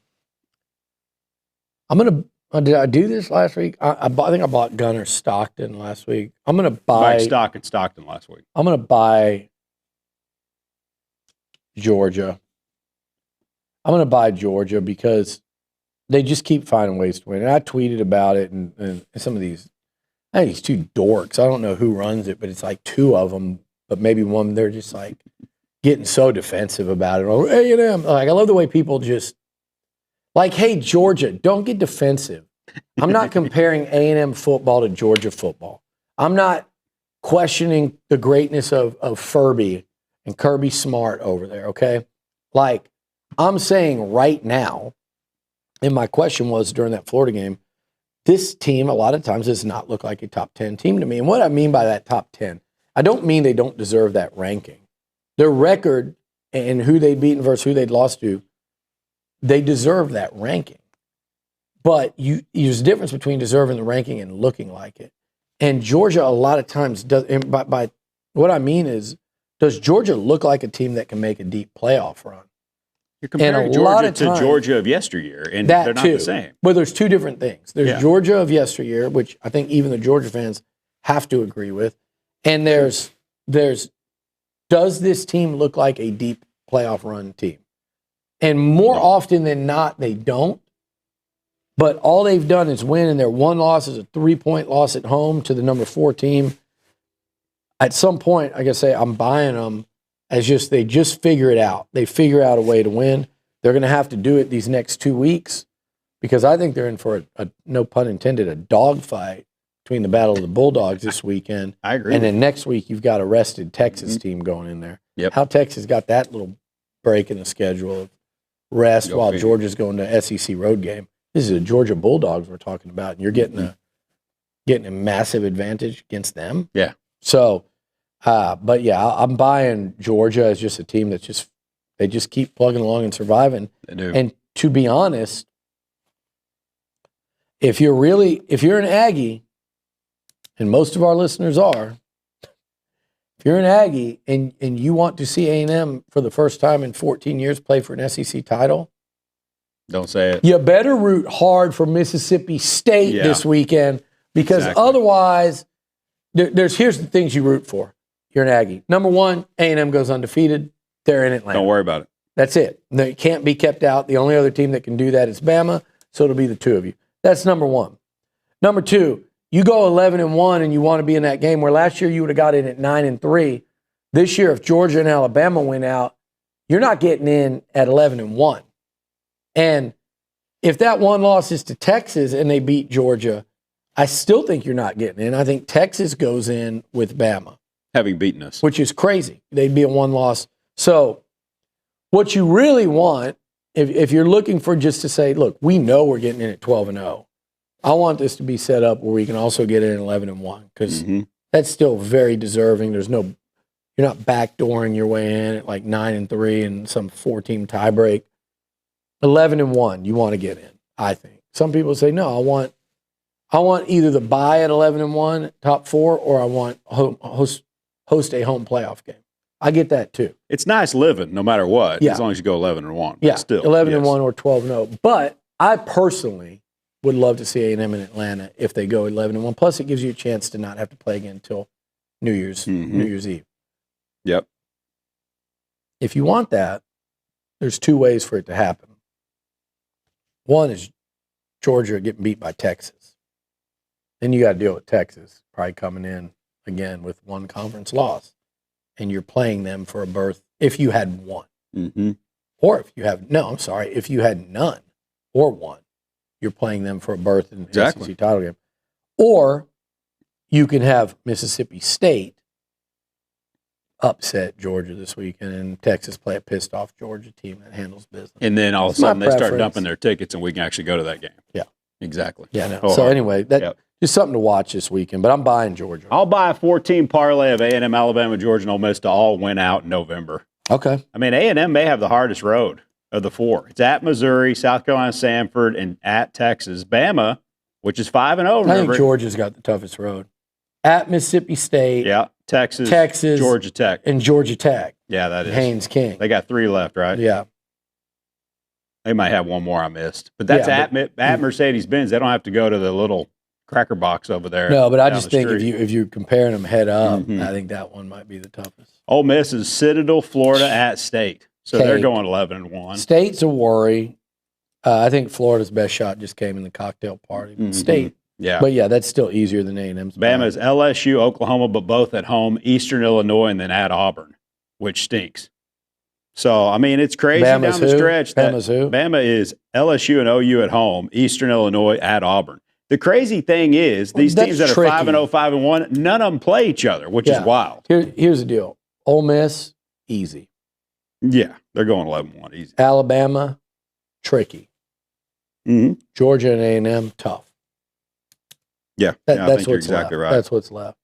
Did I do this last week? I think I bought Gunnar Stockton last week. I'm going to buy Stockton last week. I'm going to buy Georgia. I'm going to buy Georgia because they just keep finding ways to win. And I tweeted about it, and some of these, I think these two dorks, I don't know who runs it, but it's like two of them, but maybe one, they're just like getting so defensive about it. Oh, A&M. Like, I love the way people just, like, hey, Georgia, don't get defensive. I'm not comparing A&M football to Georgia football. I'm not questioning the greatness of Furby and Kirby Smart over there, okay? Like, I'm saying right now, and my question was during that Florida game, this team a lot of times does not look like a top 10 team to me. And what I mean by that top 10, I don't mean they don't deserve that ranking. Their record and who they'd beaten versus who they'd lost to, they deserve that ranking. But there's a difference between deserving the ranking and looking like it. And Georgia a lot of times does, and by what I mean is, does Georgia look like a team that can make a deep playoff run? You're comparing Georgia to Georgia of yesteryear, and they're not the same. But there's two different things. There's Georgia of yesteryear, which I think even the Georgia fans have to agree with. And there's does this team look like a deep playoff run team? And more often than not, they don't. But all they've done is win, and their one loss is a 3-point loss at home to the number 4 team. At some point, I gotta say, I'm buying them as they just figure it out. They figure out a way to win. They're going to have to do it these next 2 weeks because I think they're in for a no pun intended, a dogfight between the Battle of the Bulldogs this weekend. I agree. And then next week, you've got a rested Texas team going in there. Yep. How Texas got that little break in the schedule of rest while Georgia's going to SEC road game. This is the Georgia Bulldogs we're talking about, and you're getting a massive advantage against them. Yeah. So, but yeah, I'm buying Georgia as just a team that's they just keep plugging along and surviving. They do. And to be honest, if you're an Aggie, and most of our listeners are, if you're an Aggie and you want to see A&M for the first time in 14 years play for an SEC title, don't say it. You better root hard for Mississippi State this weekend because otherwise, here's the things you root for. You're an Aggie. Number one, A&M goes undefeated. They're in Atlanta. Don't worry about it. That's it. It can't be kept out. The only other team that can do that is Bama, so it'll be the two of you. That's number one. Number two, you go 11-1 and you want to be in that game where last year you would have got in at 9-3. This year, if Georgia and Alabama win out, you're not getting in at 11-1. And if that one loss is to Texas and they beat Georgia, I still think you're not getting in. I think Texas goes in with Bama. Having beaten us. Which is crazy. They'd be a one loss. So what you really want, if you're looking for just to say, look, we know we're getting in at 12-0. I want this to be set up where we can also get in at 11-1 because that's still very deserving. You're not backdooring your way in at like 9-3 and some 4-team tiebreak. 11-1, you want to get in, I think. Some people say, no, I want either the bye at 11-1, top 4, or I want host a home playoff game. I get that too. It's nice living no matter what, as long as you go 11-1. Yeah, still 11-1 or 12-0. But I personally would love to see A&M in Atlanta if they go 11-1. Plus, it gives you a chance to not have to play again until New Year's Eve. Yep. If you want that, there's two ways for it to happen. One is Georgia getting beat by Texas. Then you got to deal with Texas probably coming in again with one conference loss. And you're playing them for a berth if you had one. Or if you have, if you had none or one, you're playing them for a berth in the SEC title game. Or you can have Mississippi State upset Georgia this weekend and Texas play a pissed off Georgia team that handles business. And then all of a sudden they start dumping their tickets and we can actually go to that game. Yeah. Exactly. Yeah. No. So anyway, just something to watch this weekend, but I'm buying Georgia. I'll buy a 14 parlay of A&M, Alabama, Georgia, and Ole Miss to all win out in November. Okay. I mean, A&M may have the hardest road of the four. It's at Missouri, South Carolina, Samford, and at Texas. Bama, which is 5-0. I think Georgia's got the toughest road. At Mississippi State. Yeah. Texas, Georgia Tech. And Georgia Tech. Yeah, that is. Haynes King. They got 3 left, right? Yeah. They might have one more I missed. But that's at Mercedes-Benz. They don't have to go to the little cracker box over there. No, but I just think if you're comparing them head up, I think that one might be the toughest. Ole Miss is Citadel, Florida at State. So they're going 11-1. State's a worry. I think Florida's best shot just came in the cocktail party. State. Yeah. But yeah, that's still easier than A&M's. Bama's LSU, Oklahoma, but both at home, Eastern Illinois, and then at Auburn, which stinks. So, I mean, it's crazy down the stretch. Bama's who? Bama is LSU and OU at home, Eastern Illinois at Auburn. The crazy thing is these teams that are 5-0, 5-1, none of them play each other, which is wild. Here's the deal. Ole Miss, easy. Yeah, they're going 11-1, easy. Alabama, tricky. Georgia and A&M, tough. Yeah, I think you're exactly right. That's what's left.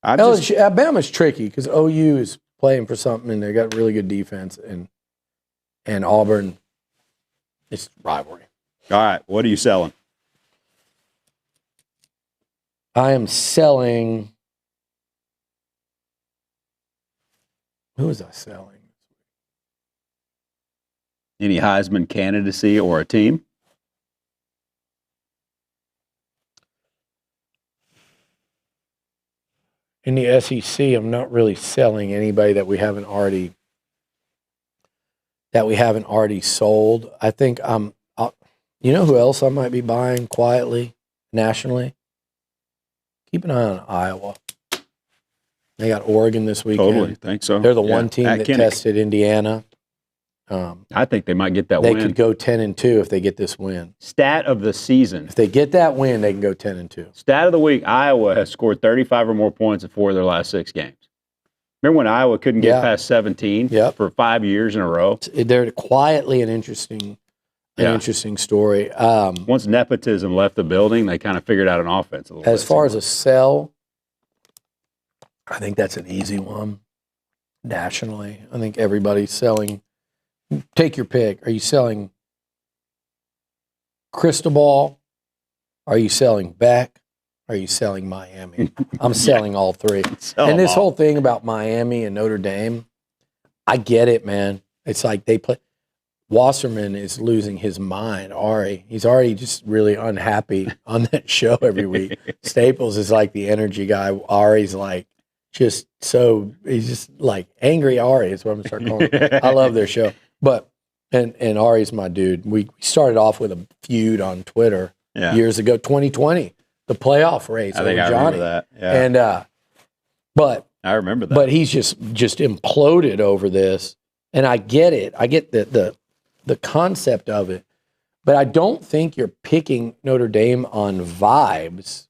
Alabama's tricky because OU is playing for something and they got really good defense, and Auburn, it's rivalry. All right, what are you selling? I am selling. Who was I selling? Any Heisman candidacy or a team? In the SEC, I'm not really selling anybody that we haven't already sold. I think you know who else I might be buying quietly nationally? Keep an eye on Iowa. They got Oregon this weekend. Totally, think so. They're the one team that tested Indiana. I think they might get that win. They could go 10-2 if they get this win. Stat of the season. If they get that win, they can go 10-2. Stat of the week, Iowa has scored 35 or more points in 4 of their last 6 games. Remember when Iowa couldn't get past 17 for 5 years in a row? They're quietly an interesting story. Once nepotism left the building, they kind of figured out an offense a little bit. As far as a sell, I think that's an easy one nationally. I think everybody's selling. Take your pick. Are you selling Cristobal? Are you selling Beck? Are you selling Miami? I'm selling all 3. And this whole thing about Miami and Notre Dame, I get it, man. It's like they play. Wasserman is losing his mind. Ari, he's already just really unhappy on that show every week. Staples is like the energy guy. Ari's like he's just like angry Ari is what I'm going to start calling him. I love their show. But and Ari's my dude. We started off with a feud on Twitter years ago, 2020, the playoff race. I think I Johnny. remember that. Yeah. And but I remember that. But he's just imploded over this, and I get it. I get the concept of it, but I don't think you're picking Notre Dame on vibes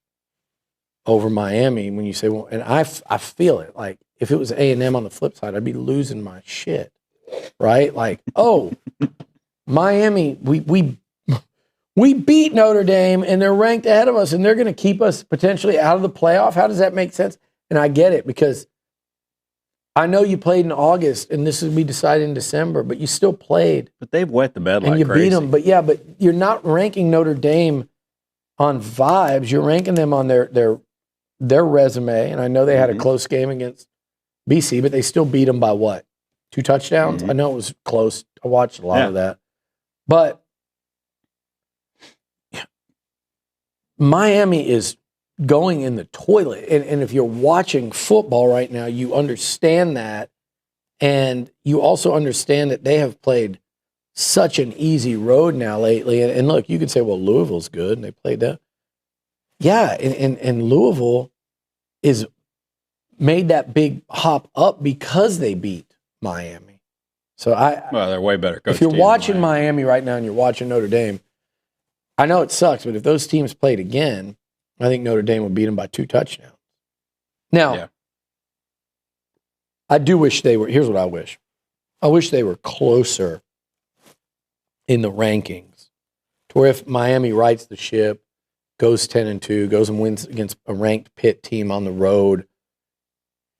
over Miami when you say, well, and I feel it. Like if it was A&M on the flip side, I'd be losing my shit, right? Like, oh, Miami, we beat Notre Dame and they're ranked ahead of us and they're going to keep us potentially out of the playoff. How does that make sense? And I get it because I know you played in August and this would be decided in December, but you still played. But they've wet the bed and like you crazy. beat them. But you're not ranking Notre Dame on vibes. You're ranking them on their resume. And I know they had a close game against BC, but they still beat them by what? 2 touchdowns? I know it was close. I watched a lot of that. But Miami is going in the toilet. And if you're watching football right now, you understand that. And you also understand that they have played such an easy road now lately. And look, you could say, well, Louisville's good, and they played that. Yeah, and Louisville is made that big hop up because they beat Miami. So well, they're way better. If you're watching Miami right now and you're watching Notre Dame, I know it sucks, but if those teams played again, I think Notre Dame would beat them by 2 touchdowns. Now, I do wish they were. Here's what I wish. I wish they were closer in the rankings, to where if Miami rights the ship, goes 10-2, goes and wins against a ranked Pitt team on the road,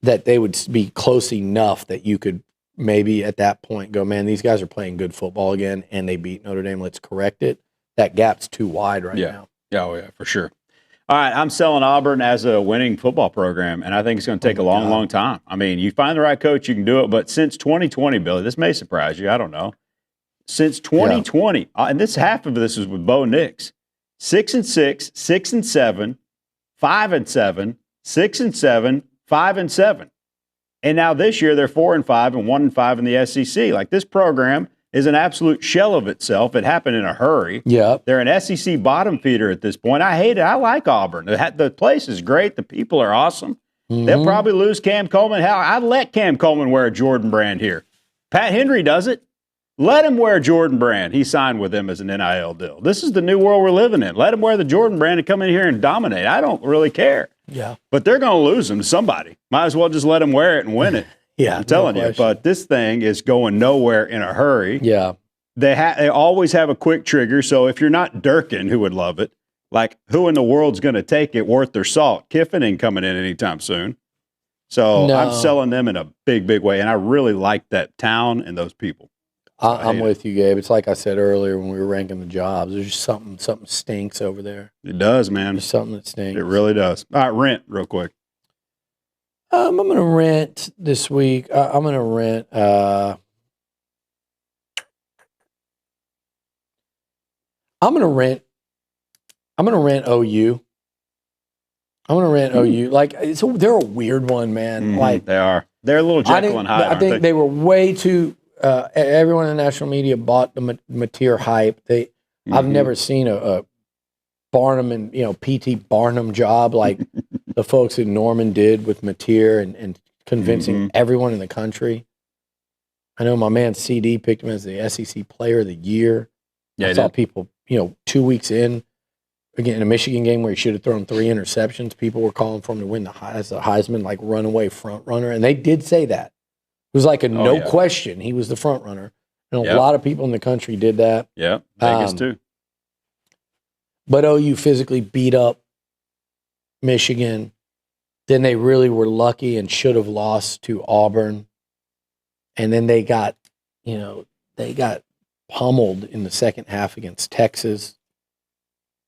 that they would be close enough that you could maybe at that point go, man, these guys are playing good football again, and they beat Notre Dame. Let's correct it. That gap's too wide right now. Yeah, for sure. All right, I'm selling Auburn as a winning football program, and I think it's going to take a long time. I mean, you find the right coach, you can do it. But since 2020, Billy, this may surprise you. I don't know. Since 2020, and this half of this is with Bo Nix, 6-6, 6-7, 5-7, 6-7, 5-7, and now this year they're 4-5 and 1-5 in the SEC. Like, this program is an absolute shell of itself. It happened in a hurry. Yeah, they're an SEC bottom feeder at this point. I hate it. I like Auburn. The place is great. The people are awesome. They'll probably lose Cam Coleman. Hell, I'd let Cam Coleman wear a Jordan brand here. Pat Henry does it. Let him wear Jordan brand. He signed with them as an NIL deal. This is the new world we're living in. Let him wear the Jordan brand and come in here and dominate. I don't really care. Yeah. But they're going to lose him to somebody. Might as well just let him wear it and win it. Yeah, I'm telling you. But this thing is going nowhere in a hurry. Yeah. They always have a quick trigger. So if you're not Durkin, who would love it, like, who in the world's going to take it worth their salt? Kiffin ain't coming in anytime soon. So I'm selling them in a big, big way. And I really like that town and those people. I'm with you, Gabe. It's like I said earlier when we were ranking the jobs. There's just something stinks over there. It does, man. There's something that stinks. It really does. All right, rent real quick. I'm going to rent this week. I'm going to rent. I'm going to rent OU. I'm going to rent OU. Like, they're a weird one, man. Like, they are. They're a little Jekyll and Hyde. I think they were way too. Everyone in the national media bought the Mateer hype. I've never seen a Barnum and PT Barnum job like the folks in Norman did with Mateer and convincing everyone in the country. I know my man CD picked him as the SEC Player of the Year. Yeah, I saw people, 2 weeks in, again in a Michigan game where he should have thrown 3 interceptions. People were calling for him to win as the Heisman, like runaway front runner, and they did say that. It was like no question he was the front runner. And a lot of people in the country did that. Yeah, Vegas too. But OU physically beat up Michigan. Then they really were lucky and should have lost to Auburn. And then they got pummeled in the second half against Texas.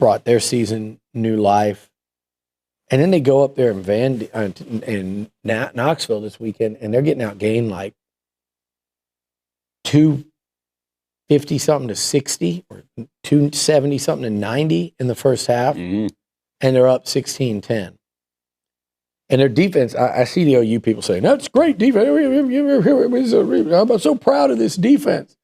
Brought their season new life. And then they go up there in Knoxville this weekend, and they're getting outgained like 250-something to 60 or 270-something to 90 in the first half, and they're up 16-10. And their defense, I see the OU people saying, that's great defense. I'm so proud of this defense.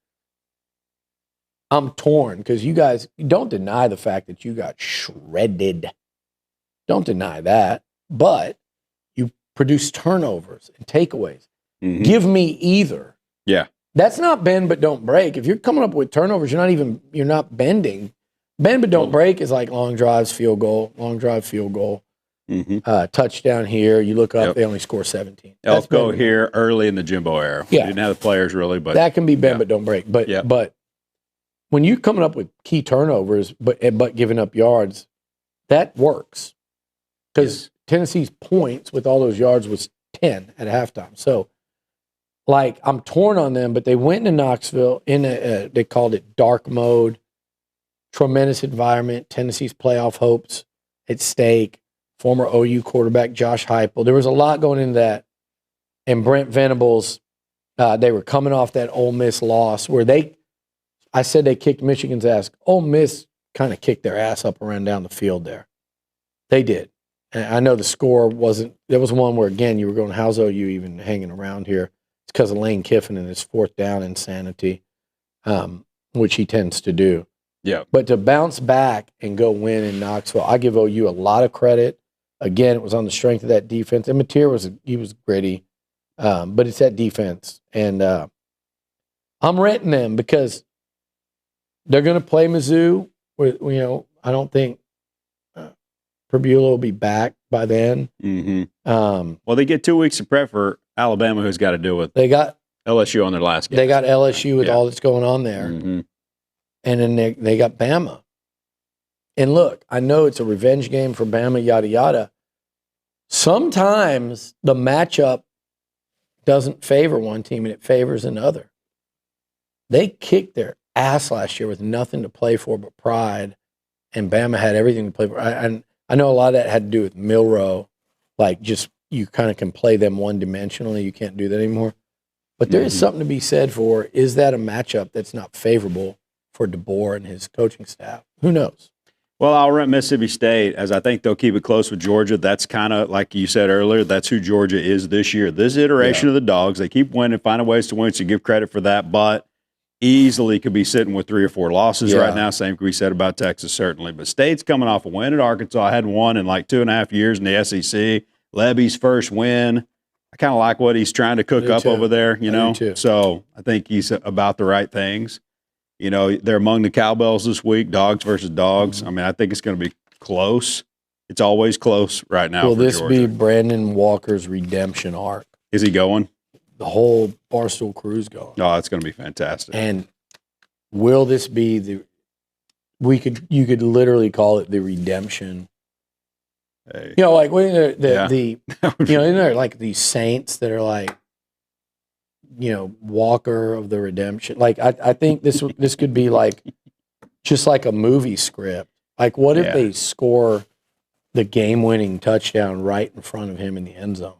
I'm torn because you guys don't deny the fact that you got shredded. Don't deny that. But you produce turnovers and takeaways. Mm-hmm. Give me either. Yeah. That's not bend but don't break. If you're coming up with turnovers, you're not bending. Bend but don't break is like long drives, field goal, long drive, field goal. Mm-hmm. Touchdown here. You look up, they only score 17. Elko here early in the Jimbo era. Yeah. We didn't have the players really, but that can be bend but don't break. But when you're coming up with key turnovers but giving up yards, that works. Because Tennessee's points with all those yards was 10 at halftime. So, like, I'm torn on them, but they went into Knoxville in they called it dark mode. Tremendous environment. Tennessee's playoff hopes at stake. Former OU quarterback Josh Heupel. There was a lot going into that. And Brent Venables, they were coming off that Ole Miss loss where I said they kicked Michigan's ass. Ole Miss kind of kicked their ass up around down the field there. They did. And I know the score wasn't – there was one where, again, you were going, how's OU even hanging around here? It's because of Lane Kiffin and his fourth down insanity, which he tends to do. Yeah. But to bounce back and go win in Knoxville, I give OU a lot of credit. Again, it was on the strength of that defense. And Mateer was gritty, but it's that defense. And I'm renting them because they're going to play Mizzou. I don't think Purbulo will be back by then. Mm-hmm. Well, they get 2 weeks of prep for Alabama, who's got to deal with LSU on their last game. They got LSU with all that's going on there. Mm-hmm. And then they got Bama. And look, I know it's a revenge game for Bama, yada, yada. Sometimes the matchup doesn't favor one team and it favors another. They kicked their ass last year with nothing to play for but pride, and Bama had everything to play for. I know a lot of that had to do with Milroe, like just you kind of can play them one-dimensionally. You can't do that anymore. But there is something to be said for, is that a matchup that's not favorable for DeBoer and his coaching staff? Who knows? Well, I'll rent Mississippi State, as I think they'll keep it close with Georgia. That's kind of, like you said earlier, that's who Georgia is this year. This iteration of the Dogs, they keep winning, finding ways to win, so you give credit for that, but easily could be sitting with 3 or 4 losses right now. Same could be said about Texas, certainly. But State's coming off a win at Arkansas. I hadn't won in like 2.5 years in the SEC. Levy's first win. I kind of like what he's trying to cook up over there, you know. So I think he's about the right things. You know, they're among the cowbells this week, dogs versus dogs. I mean, I think it's going to be close. It's always close right now. Will this be Brandon Walker's redemption arc? Is he going? The whole Barstool crew's going. Oh, it's going to be fantastic. And will this be you could literally call it the redemption. Hey. You know, like when isn't there like these saints that are like, you know, Walker of the redemption. Like I think this could be like just like a movie script. Like what if they score the game-winning touchdown right in front of him in the end zone?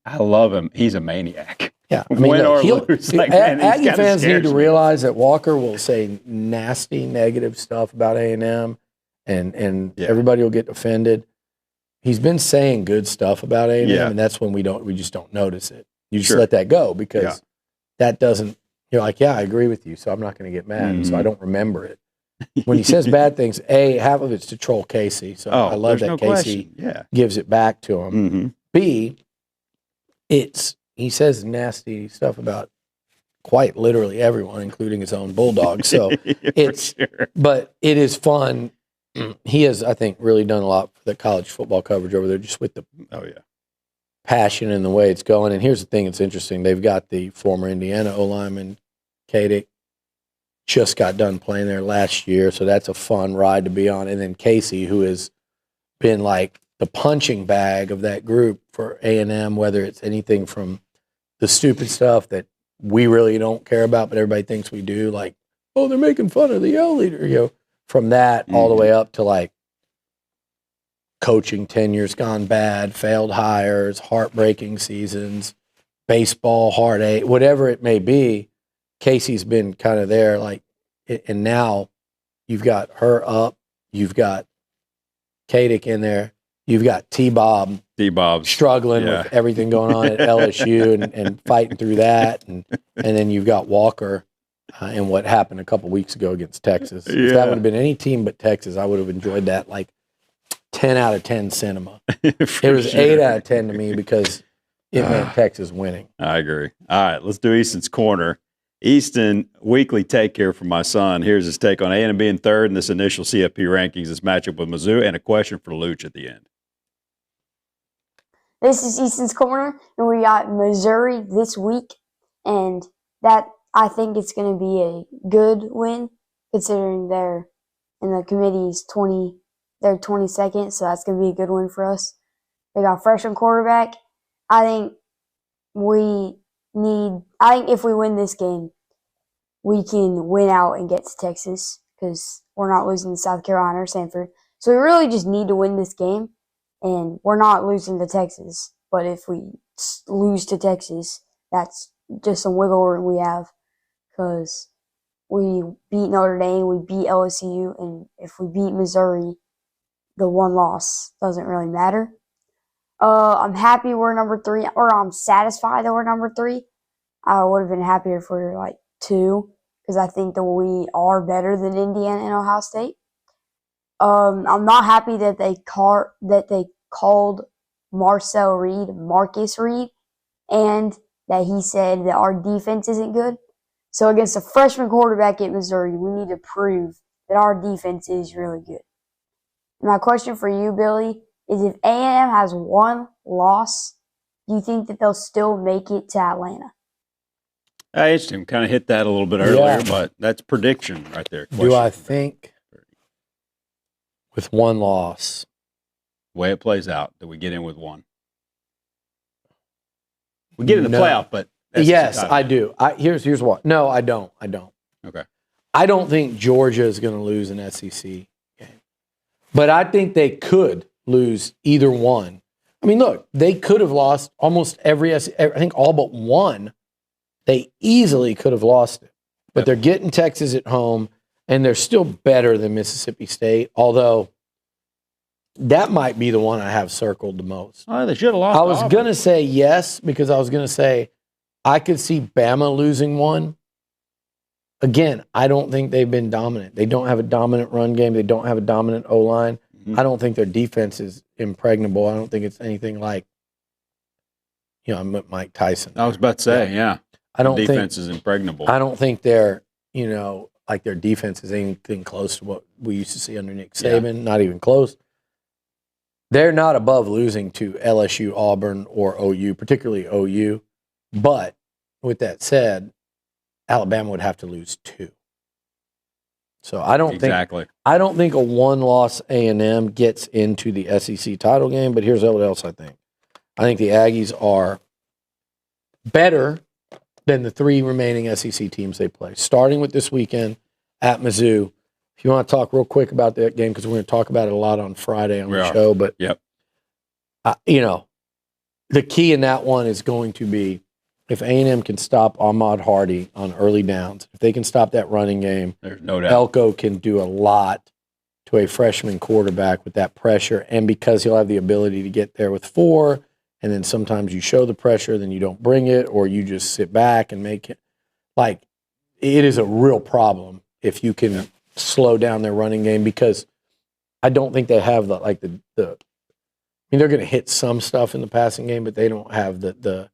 I love him. He's a maniac. Yeah, I mean, win or lose. Aggie fans need to realize that Walker will say nasty, negative stuff about A&M, and everybody will get offended. He's been saying good stuff about A&M, and that's when we just don't notice it. You just let that go because that doesn't. You're like, I agree with you, so I'm not going to get mad, so I don't remember it. When he says bad things, half of it's to troll Casey, so I love that Casey gives it back to him. B, he says nasty stuff about quite literally everyone, including his own bulldog. So but it is fun. He has, I think, really done a lot for the college football coverage over there, just with the passion and the way it's going. And here's the thing that's interesting. They've got the former Indiana O-lineman, Kadick, just got done playing there last year, so that's a fun ride to be on. And then Casey, who has been like the punching bag of that group for A&M, whether it's anything from the stupid stuff that we really don't care about, but everybody thinks we do, like, oh, they're making fun of the yell leader, you know, from that all the way up to like coaching tenures gone bad, failed hires, heartbreaking seasons, baseball, heartache, whatever it may be. Casey's been kind of there, like, and now you've got her up, you've got Kadick in there, you've got T-Bob struggling with everything going on at LSU and fighting through that, and then you've got Walker. in what happened a couple weeks ago against Texas. If that would have been any team but Texas, I would have enjoyed that like 10 out of 10 cinema. It was 8 out of 10 to me because it meant Texas winning. I agree. All right, let's do Easton's Corner. Easton, weekly take here from my son. Here's his take on A&M being third in this initial CFP rankings, this matchup with Mizzou, and a question for Looch at the end. This is Easton's Corner, and we got Missouri this week, and that I think it's going to be a good win considering they're in the committee's they're 22nd, so that's going to be a good win for us. They got freshman quarterback. I think if we win this game, we can win out and get to Texas because we're not losing to South Carolina or Stanford. So we really just need to win this game, and we're not losing to Texas. But if we lose to Texas, that's just some wiggle room we have because we beat Notre Dame, we beat LSU, and if we beat Missouri, the one loss doesn't really matter. I'm happy we're number 3, or I'm satisfied that we're number 3. I would have been happier if we were like 2, because I think that we are better than Indiana and Ohio State. I'm not happy that they called Marcus Reed, and that he said that our defense isn't good. So against a freshman quarterback at Missouri, we need to prove that our defense is really good. My question for you, Billy, is if A&M has one loss, do you think that they'll still make it to Atlanta? I asked him, kind of hit that a little bit earlier, but that's prediction right there. Do I think with one loss, the way it plays out, that we get in with one? We get in the playoff, but yes, I do. Here's what. No, I don't. Okay. I don't think Georgia is going to lose an SEC game, but I think they could lose either one. I mean, look, they could have lost almost every. I think all but one. They easily could have lost it, but they're getting Texas at home, and they're still better than Mississippi State. Although that might be the one I have circled the most. Oh, they should have lost. I was going to say yes because I was going to say I could see Bama losing one. Again, I don't think they've been dominant. They don't have a dominant run game. They don't have a dominant O-line. I don't think their defense is impregnable. I don't think it's anything like, Mike Tyson. I was about to say, yeah. I don't think defense is impregnable. I don't think they're, like their defense is anything close to what we used to see under Nick Saban. Not even close. They're not above losing to LSU, Auburn, or OU, particularly OU. But with that said, Alabama would have to lose 2. So I don't think a one-loss A&M gets into the SEC title game. But here's what else I think. I think the Aggies are better than the 3 remaining SEC teams they play, starting with this weekend at Mizzou. If you want to talk real quick about that game, because we're going to talk about it a lot on Friday on the show. But, the key in that one is going to be if A&M can stop Ahmad Hardy on early downs, if they can stop that running game, there's no doubt Elko can do a lot to a freshman quarterback with that pressure. And because he'll have the ability to get there with 4, and then sometimes you show the pressure, then you don't bring it, or you just sit back and make it. Like, it is a real problem if you can slow down their running game, because I don't think they have the I mean, they're going to hit some stuff in the passing game, but they don't have the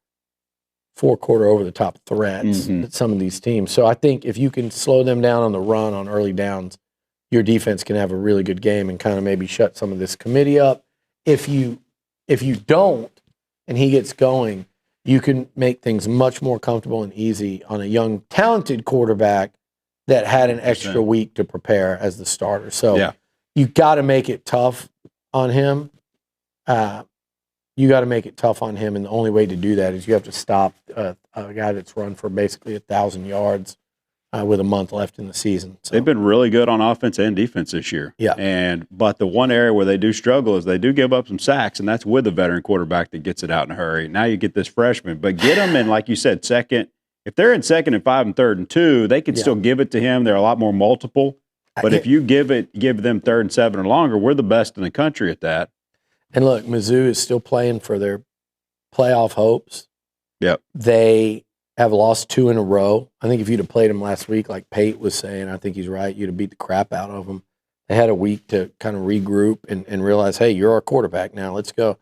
4-quarter over-the-top threats that some of these teams. So I think if you can slow them down on the run on early downs, your defense can have a really good game and kind of maybe shut some of this committee up. If you don't, and he gets going, you can make things much more comfortable and easy on a young, talented quarterback that had an extra week to prepare as the starter. So you got to make it tough on him. And the only way to do that is you have to stop a guy that's run for basically 1,000 yards with a month left in the season. So. They've been really good on offense and defense this year. Yeah. But the one area where they do struggle is they do give up some sacks, and that's with a veteran quarterback that gets it out in a hurry. Now you get this freshman, but get them in, like you said, second. If they're in 2nd and 5 and 3rd and 2, they can still give it to him. They're a lot more multiple. But if you give them 3rd and 7 or longer, we're the best in the country at that. And look, Mizzou is still playing for their playoff hopes. Yep. They have lost 2 in a row. I think if you'd have played them last week, like Pate was saying, I think he's right, you'd have beat the crap out of them. They had a week to kind of regroup and realize, hey, you're our quarterback now. Let's go.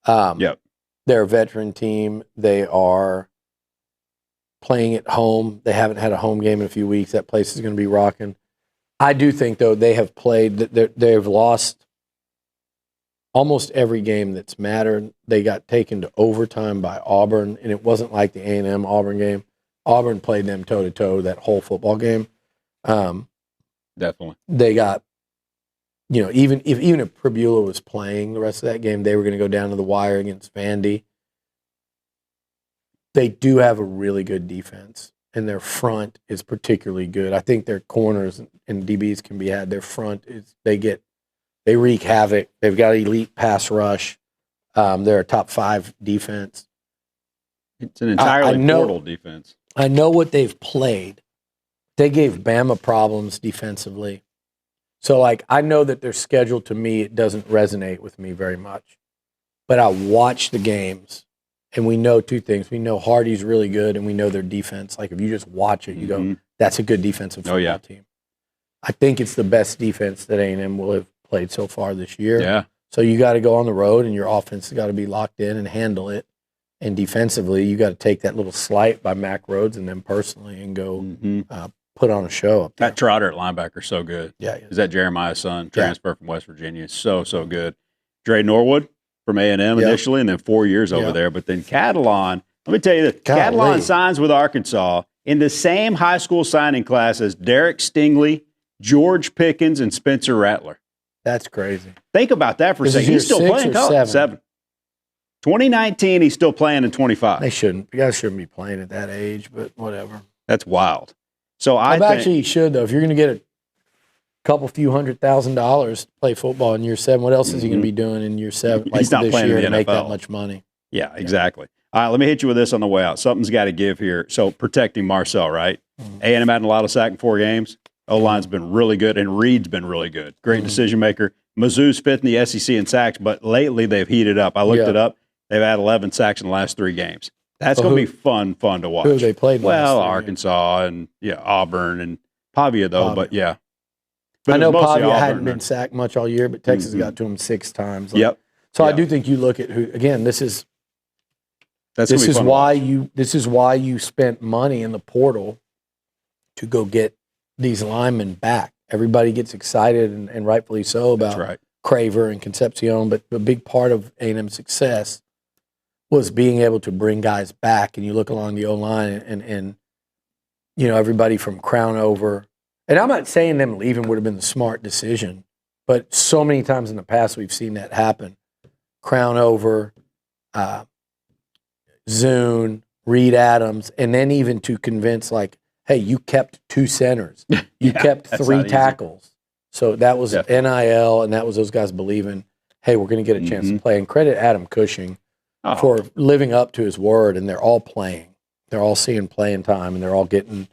Yep. They're a veteran team. They are playing at home. They haven't had a home game in a few weeks. That place is going to be rocking. I do think, though, they have played. They've lost almost every game that's mattered. They got taken to overtime by Auburn, and it wasn't like the A&M Auburn game. Auburn played them toe-to-toe that whole football game. Definitely. They got, even if Pribula was playing the rest of that game, they were going to go down to the wire against Vandy. They do have a really good defense, and their front is particularly good. I think their corners and DBs can be had. Their front is they wreak havoc. They've got elite pass rush. They're a top 5 defense. It's an entirely portal defense. I know what they've played. They gave Bama problems defensively. So, I know that their schedule, to me, it doesn't resonate with me very much. But I watch the games, and we know 2 things. We know Hardy's really good, and we know their defense. If you just watch it, you go, that's a good defensive football team. I think it's the best defense that A&M will have played so far this year. Yeah. So you got to go on the road, and your offense has got to be locked in and handle it. And defensively, you got to take that little slight by Mac Rhodes and them personally and go put on a show up there. That Trotter at linebacker is so good. Yeah. Is that Jeremiah's son? Transfer from West Virginia. So good. Dre Norwood from A&M initially, and then 4 years over there. But then Catalan, let me tell you this. Catalan signs with Arkansas in the same high school signing class as Derek Stingley, George Pickens, and Spencer Rattler. That's crazy. Think about that for a second. He's still playing college. 7. 2019, he's still playing in 25. You guys shouldn't be playing at that age, but whatever. That's wild. So actually, you should, though. If you're going to get a couple few $100,000 to play football in year 7, what else is he going to be doing in year 7? He's not playing in the NFL to make that much money. Yeah, exactly. All right, let me hit you with this on the way out. Something's got to give here. So protecting Marcel, right? A&M had a lot of sack in 4 games. O-line's been really good, and Reed's been really good. Great decision maker. Mizzou's 5th in the SEC in sacks, but lately they've heated up. I looked it up. They've had 11 sacks in the last 3 games. That's going to be fun to watch. Who have they played? Well, Arkansas and Auburn and Pavia, though. But yeah, I know Pavia hadn't been sacked much all year, but Texas got to him 6 times. So I do think you look at who again. This is why you spent money in the portal to go get these linemen back. Everybody gets excited and rightfully so about Craver and Concepcion, but a big part of A&M's success was being able to bring guys back. And you look along the O-line and everybody from Crown over. And I'm not saying them leaving would have been the smart decision, but so many times in the past we've seen that happen. Crown over, Zune, Reed Adams, and then even to convince hey, you kept 2 centers. You kept 3 tackles. So that was NIL, and that was those guys believing, hey, we're going to get a chance to play. And credit Adam Cushing for living up to his word, and they're all playing. They're all seeing playing time, and they're all getting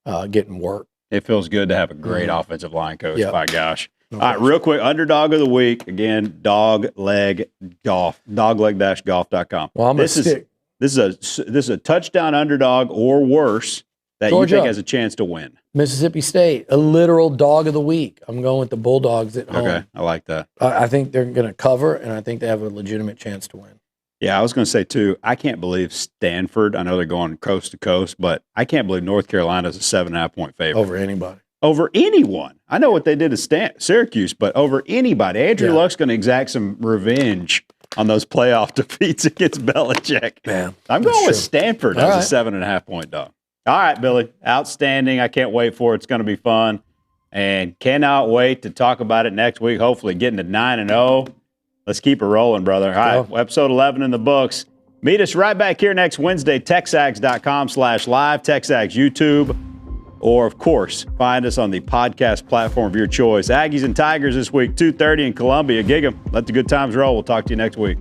work. It feels good to have a great offensive line coach, by gosh. All right, real quick, underdog of the week. Again, Dogleg Golf, dogleg-golf.com. Well, I'm going to stick. This is a touchdown underdog or worse that Georgia, you think has a chance to win. Mississippi State, a literal dog of the week. I'm going with the Bulldogs at home. Okay, I like that. I think they're going to cover, and I think they have a legitimate chance to win. Yeah, I was going to say, too, I can't believe Stanford. I know they're going coast to coast, but I can't believe North Carolina is a 7.5-point favorite. Over anybody. Over anyone. I know what they did to Syracuse, but over anybody. Andrew Luck's going to exact some revenge on those playoff defeats against Belichick. Man, I'm going with Stanford as a 7.5-point dog. All right, Billy. Outstanding. I can't wait for it. It's going to be fun. And cannot wait to talk about it next week, hopefully getting to 9-0. Let's keep it rolling, brother. All right, episode 11 in the books. Meet us right back here next Wednesday, texags.com/live, TexAgs YouTube, or, of course, find us on the podcast platform of your choice. Aggies and Tigers this week, 2:30 in Columbia. Gig 'em. Let the good times roll. We'll talk to you next week.